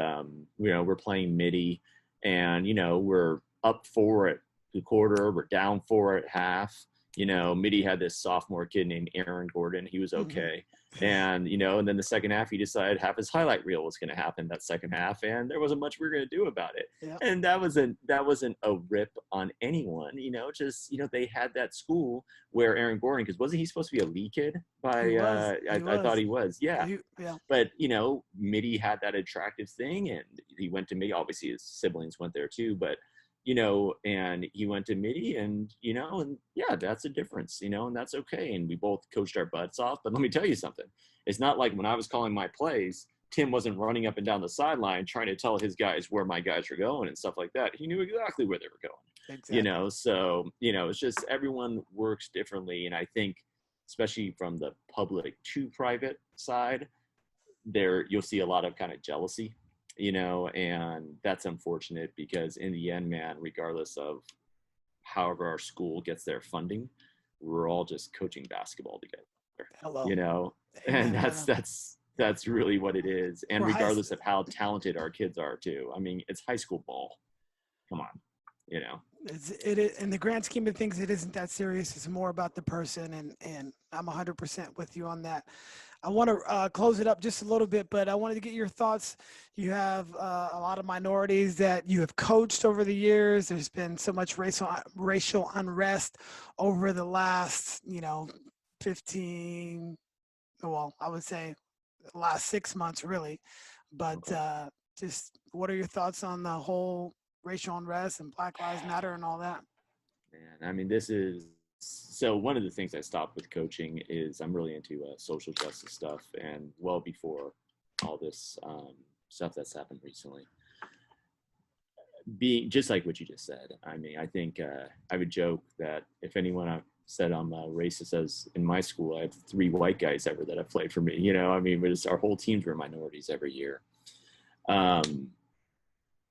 Speaker 2: we're playing midi, and we're up 4 at the quarter, we're down 4 at half. Midi had this sophomore kid named Aaron Gordon. He was okay. Mm-hmm. And then the second half, he decided half his highlight reel was going to happen that second half, and there wasn't much we were going to do about it. Yeah. And that wasn't a rip on anyone, they had that school where Aaron Gordon, because wasn't he supposed to be a Lee kid? I thought he was. Yeah.
Speaker 1: Yeah.
Speaker 2: But, Midi had that attractive thing, and he went to Midi. Obviously his siblings went there too, but and he went to Midi, and yeah, that's a difference, and that's okay. And we both coached our butts off. But let me tell you something. It's not like when I was calling my plays, Tim wasn't running up and down the sideline trying to tell his guys where my guys were going and stuff like that. He knew exactly where they were going. Exactly. So, it's just everyone works differently. And I think, especially from the public to private side, you'll see a lot of kind of jealousy. And that's unfortunate because in the end, man, regardless of however our school gets their funding, we're all just coaching basketball together.
Speaker 1: Hello.
Speaker 2: And that's That's really what it is. And
Speaker 1: For high,
Speaker 2: regardless of how talented our kids are too. I mean, it's high school ball. Come on, you know.
Speaker 1: in the grand scheme of things, it isn't that serious. It's more about the person, and I'm 100% with you on that. I want to close it up just a little bit, but I wanted to get your thoughts. You have a lot of minorities that you have coached over the years. There's been so much racial unrest over the last, 15, well, I would say the last 6 months, really. But
Speaker 2: Okay.
Speaker 1: just what are your thoughts on the whole racial unrest and Black Lives Matter and all that?
Speaker 2: Man, I mean, this is so one of the things I stopped with coaching is I'm really into social justice stuff, and well before all this stuff that's happened recently, being just like what you just said. I mean, I think I would joke that if anyone I said I'm racist, as in my school, I have 3 white guys ever that have played for me. I mean, our whole teams were minorities every year. Um,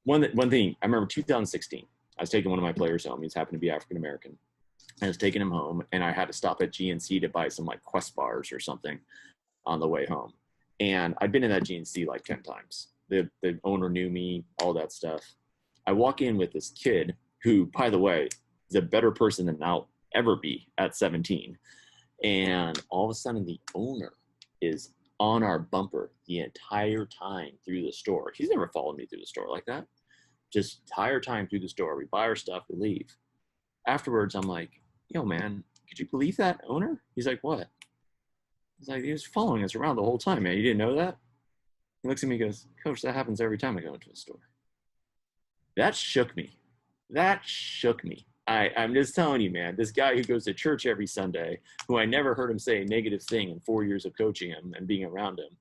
Speaker 2: one thing I remember 2016, I was taking one of my players home. He's happened to be African American. I was taking him home, and I had to stop at GNC to buy some like Quest bars or something on the way home. And I'd been in that GNC like 10 times. The owner knew me, all that stuff. I walk in with this kid who, by the way, is a better person than I'll ever be at 17. And all of a sudden, the owner is on our bumper the entire time through the store. He's never followed me through the store like that. Just entire time through the store. We buy our stuff, we leave. Afterwards, I'm like, yo, man, could you believe that owner? He's like, what? He's like, he was following us around the whole time, man. You didn't know that? He looks at me and goes, Coach, that happens every time I go into a store. That shook me. That shook me. I'm just telling you, man, this guy who goes to church every Sunday, who I never heard him say a negative thing in 4 years of coaching him and being around him,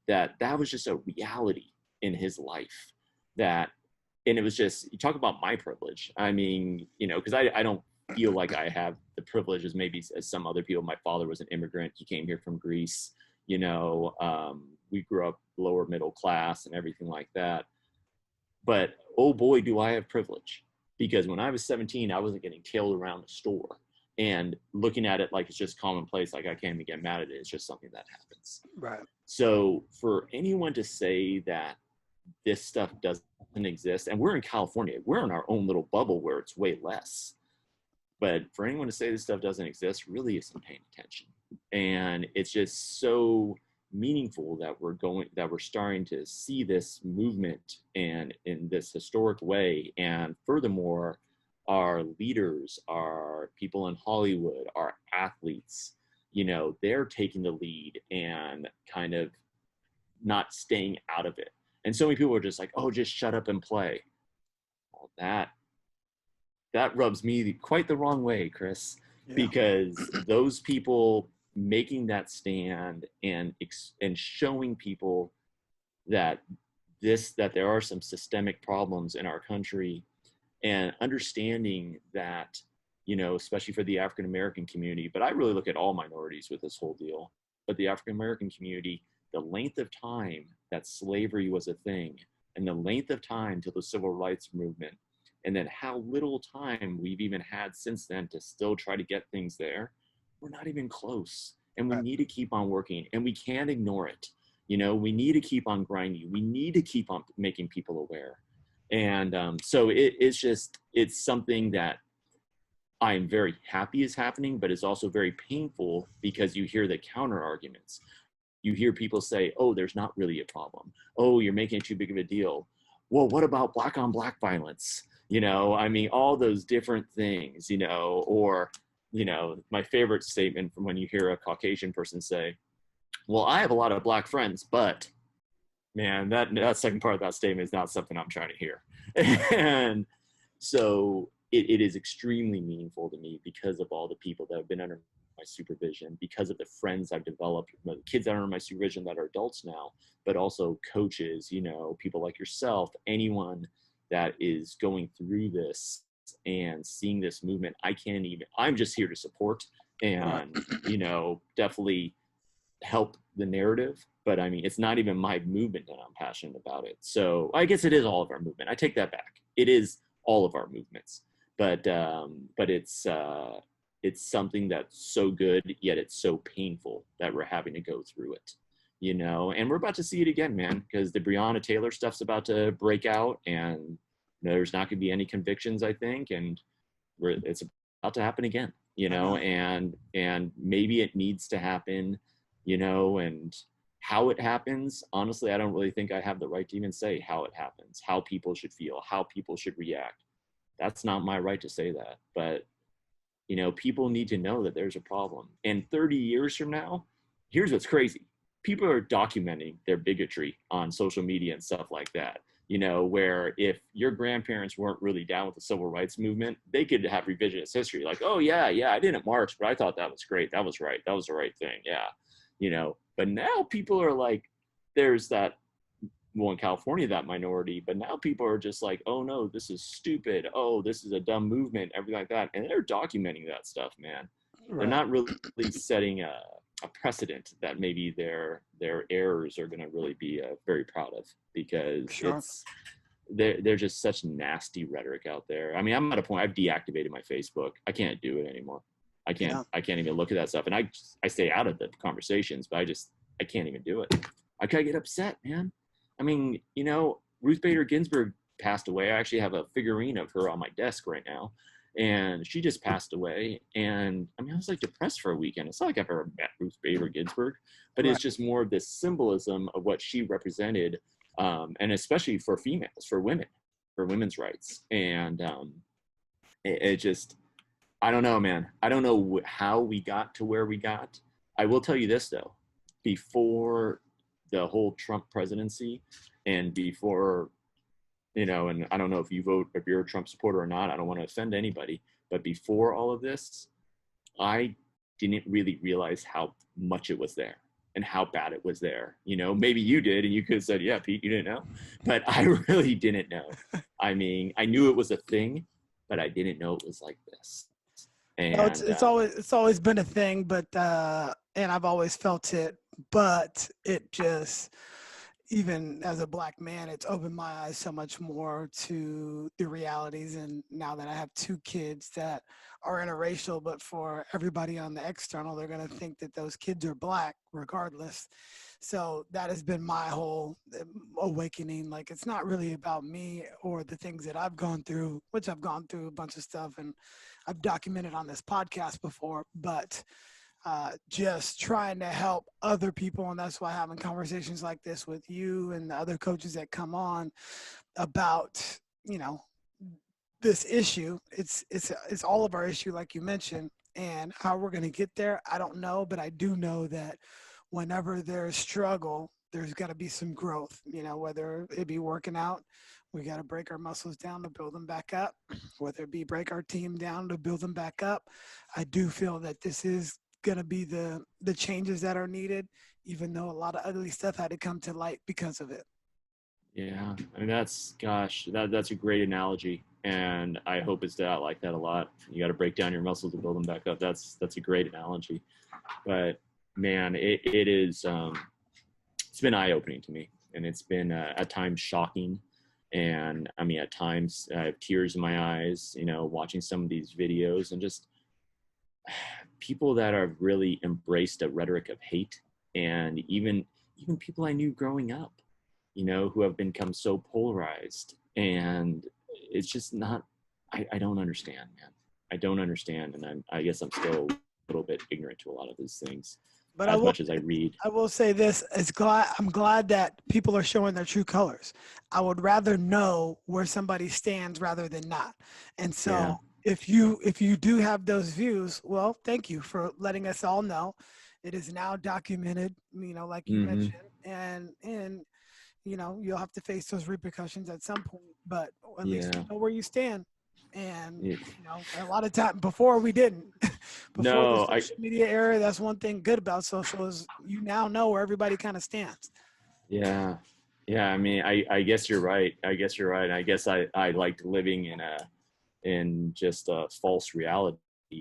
Speaker 2: that was just a reality in his life. And it was just, you talk about my privilege. I mean, because I don't feel like I have the privilege as maybe as some other people. My father was an immigrant. He came here from Greece. We grew up lower middle class and everything like that. But oh boy, do I have privilege, because when I was 17, I wasn't getting tailed around the store and looking at it like it's just commonplace, like I can't even get mad at it. It's just something that happens.
Speaker 1: Right.
Speaker 2: So for anyone to say that this stuff doesn't exist, and we're in California, we're in our own little bubble where it's way less. But for anyone to say this stuff doesn't exist really isn't paying attention. And it's just so meaningful that we're starting to see this movement and in this historic way. And furthermore, our leaders, our people in Hollywood, our athletes, they're taking the lead and kind of not staying out of it. And so many people are just like, oh, just shut up and play. Well, that rubs me quite the wrong way, Chris,
Speaker 1: Yeah.
Speaker 2: because those people making that stand and showing people that there are some systemic problems in our country, and understanding that, especially for the African American community, but I really look at all minorities with this whole deal, but the African American community, the length of time that slavery was a thing, and the length of time till the civil rights movement, and then how little time we've even had since then to still try to get things there, we're not even close. And we need to keep on working, and we can't ignore it. We need to keep on grinding. We need to keep on making people aware. And so it's something that I'm very happy is happening, but it's also very painful, because you hear the counter arguments. You hear people say, oh, there's not really a problem. Oh, you're making it too big of a deal. Well, what about black on black violence? I mean, all those different things, or, my favorite statement from when you hear a Caucasian person say, well, I have a lot of black friends, but man, that second part of that statement is not something I'm trying to hear. And so it is extremely meaningful to me, because of all the people that have been under my supervision, because of the friends I've developed, the kids that are under my supervision that are adults now, but also coaches, people like yourself, anyone that is going through this and seeing this movement. I'm just here to support and, definitely help the narrative. But I mean, it's not even my movement that I'm passionate about it. So I guess it is all of our movement. I take that back. It is all of our movements, but it's something that's so good, yet it's so painful that we're having to go through it. and we're about to see it again, man, because the Breonna Taylor stuff's about to break out, and there's not going to be any convictions, I think, and it's about to happen again, and maybe it needs to happen, and how it happens, honestly, I don't really think I have the right to even say how it happens, how people should feel, how people should react. That's not my right to say that, but people need to know that there's a problem. And 30 years from now, here's what's crazy. People are documenting their bigotry on social media and stuff like that, where if your grandparents weren't really down with the civil rights movement, they could have revisionist history. Like, oh yeah, I didn't march, but I thought that was great. That was right. That was the right thing. Yeah. But now people are like, there's that, well, in California, that minority, but now people are just like, oh no, this is stupid. Oh, this is a dumb movement, everything like that. And they're documenting that stuff, man. Right. They're not really setting a precedent that maybe their errors are going to really be very proud of, because they're just such nasty rhetoric out there. I mean, I'm at a point, I've deactivated my Facebook. I can't do it anymore. I can't even look at that stuff. And I stay out of the conversations, but I can't even do it. I kind of get upset, man. I mean, Ruth Bader Ginsburg passed away. I actually have a figurine of her on my desk right now, and she just passed away. And I mean, I was like depressed for a weekend. It's not like I've ever met Ruth Bader Ginsburg, but It's just more of this symbolism of what she represented, and especially for females, for women, for women's rights. And it just, I don't know, man. I don't know how we got to where we got. I will tell you this though, before the whole Trump presidency, and before, and I don't know if you're a Trump supporter or not, I don't want to offend anybody, but before all of this, I didn't really realize how much it was there and how bad it was there. Maybe you did, and you could have said, yeah, Pete, you didn't know, but I really didn't know. I mean, I knew it was a thing, but I didn't know it was like this. And
Speaker 1: no, it's always been a thing, but and I've always felt it, but it just, even as a Black man, it's opened my eyes so much more to the realities. And now that I have 2 kids that are interracial, but for everybody on the external, they're going to think that those kids are Black regardless. So that has been my whole awakening. Like, it's not really about me or the things that I've gone through, which I've gone through a bunch of stuff and I've documented on this podcast before, but just trying to help other people. And that's why having conversations like this with you and the other coaches that come on about, this issue. It's all of our issue, like you mentioned, and how we're going to get there, I don't know, but I do know that whenever there's struggle, there's got to be some growth, whether it be working out, we got to break our muscles down to build them back up, whether it be break our team down to build them back up. I do feel that this is going to be the changes that are needed, even though a lot of ugly stuff had to come to light because of it.
Speaker 2: Yeah, I mean, that's a great analogy, and I hope it's like that a lot. You got to break down your muscles to build them back up. That's a great analogy. But man, it is it's been eye-opening to me, and it's been at times shocking. And I mean, at times I have tears in my eyes, watching some of these videos, and just people that have really embraced a rhetoric of hate, and even people I knew growing up, who have become so polarized. And it's just not, I don't understand, man. I don't understand. And I guess I'm still a little bit ignorant to a lot of these things, but as much as I read.
Speaker 1: I will say this, I'm glad that people are showing their true colors. I would rather know where somebody stands rather than not. And so if you do have those views, well, thank you for letting us all know. It is now documented, like you mentioned, and you'll have to face those repercussions at some point, but at least you know where you stand. And a lot of time before we didn't. Before the social media era, that's one thing good about social is you now know where everybody kind of stands.
Speaker 2: Yeah. I mean, I guess you're right. I guess I liked living in just a false reality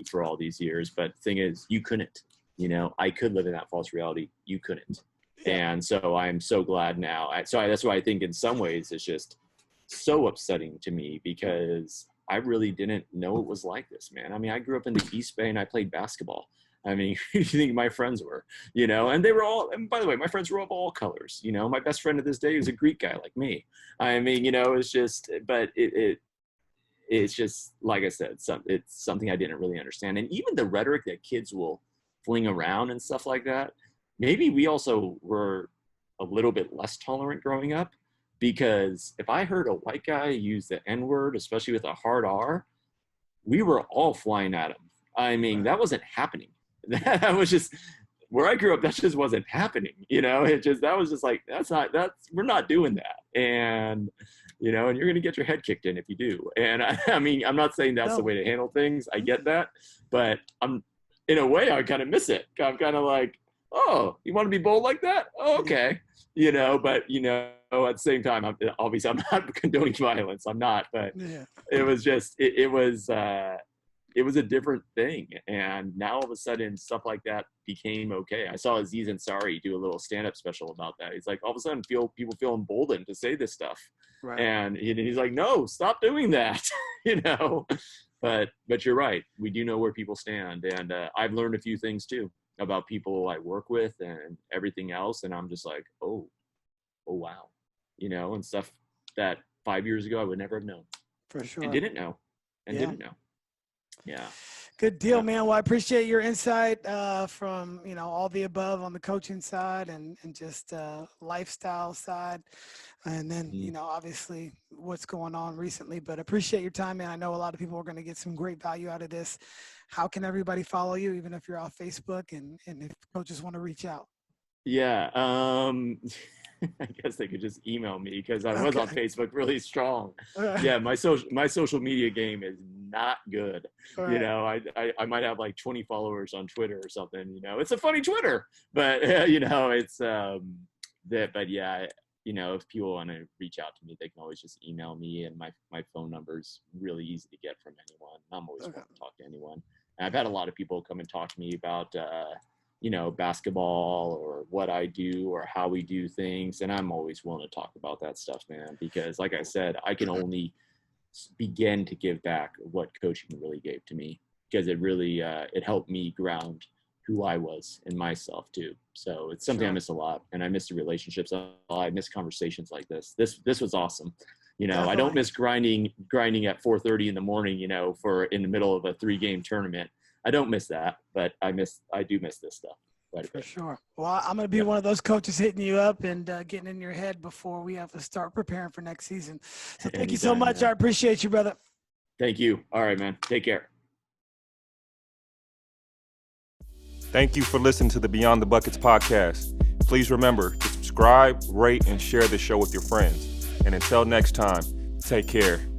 Speaker 2: for all these years. But the thing is, you couldn't. I could live in that false reality. You couldn't. And so I'm so glad now. That's why I think in some ways it's just so upsetting to me, because I really didn't know it was like this, man. I mean, I grew up in the East Bay and I played basketball. I mean, who do you think my friends were? And they were all, and by the way, my friends were of all colors. My best friend to this day is a Greek guy like me. I mean, it's just, but it's just, like I said, it's something I didn't really understand. And even the rhetoric that kids will fling around and stuff like that, maybe we also were a little bit less tolerant growing up, because if I heard a white guy use the N-word, especially with a hard R, we were all flying at him. I mean, that wasn't happening. That was just, where I grew up, that just wasn't happening. That was just like, we're not doing that. And, and you're going to get your head kicked in if you do. And I mean, I'm not saying that's the way to handle things. I get that, but in a way, I kind of miss it. I'm kind of like, oh, you want to be bold like that? Oh, okay. But, at the same time, obviously I'm not condoning violence. I'm not, but it was just, it was a different thing. And now all of a sudden stuff like that became okay. I saw Aziz Ansari do a little stand-up special about that. He's like, all of a sudden people feel emboldened to say this stuff. Right. And he's like, no, stop doing that. But you're right. We do know where people stand. And I've learned a few things too about people I work with and everything else. And I'm just like, oh wow, and stuff that 5 years ago I would never have known.
Speaker 1: For sure.
Speaker 2: And didn't know. Yeah.
Speaker 1: Good deal, man. Well, I appreciate your insight from, all the above on the coaching side and just lifestyle side. And then, obviously what's going on recently, but appreciate your time, man. I know a lot of people are going to get some great value out of this. How can everybody follow you, even if you're off Facebook and if coaches want to reach out?
Speaker 2: Yeah. I guess they could just email me because I was on Facebook really strong. Right. Yeah, my social media game is not good. Right. I might have like 20 followers on Twitter or something. It's a funny Twitter, but it's but yeah, if people want to reach out to me, they can always just email me, and my phone number is really easy to get from anyone. I'm always willing to talk to anyone. And I've had a lot of people come and talk to me about basketball or what I do or how we do things. And I'm always willing to talk about that stuff, man, because like I said, I can only begin to give back what coaching really gave to me, because it really, it helped me ground who I was and myself too. So it's something I miss a lot, and I miss the relationships. I miss conversations like this. This was awesome. I don't miss grinding at 4:30 in the morning, for in the middle of a 3-game tournament. I don't miss that, but I do miss this stuff.
Speaker 1: For sure. Well, I'm going to be one of those coaches hitting you up and getting in your head before we have to start preparing for next season. So thank you so much. Man. I appreciate you, brother.
Speaker 2: Thank you. All right, man. Take care.
Speaker 3: Thank you for listening to the Beyond the Buckets podcast. Please remember to subscribe, rate, and share the show with your friends. And until next time, take care.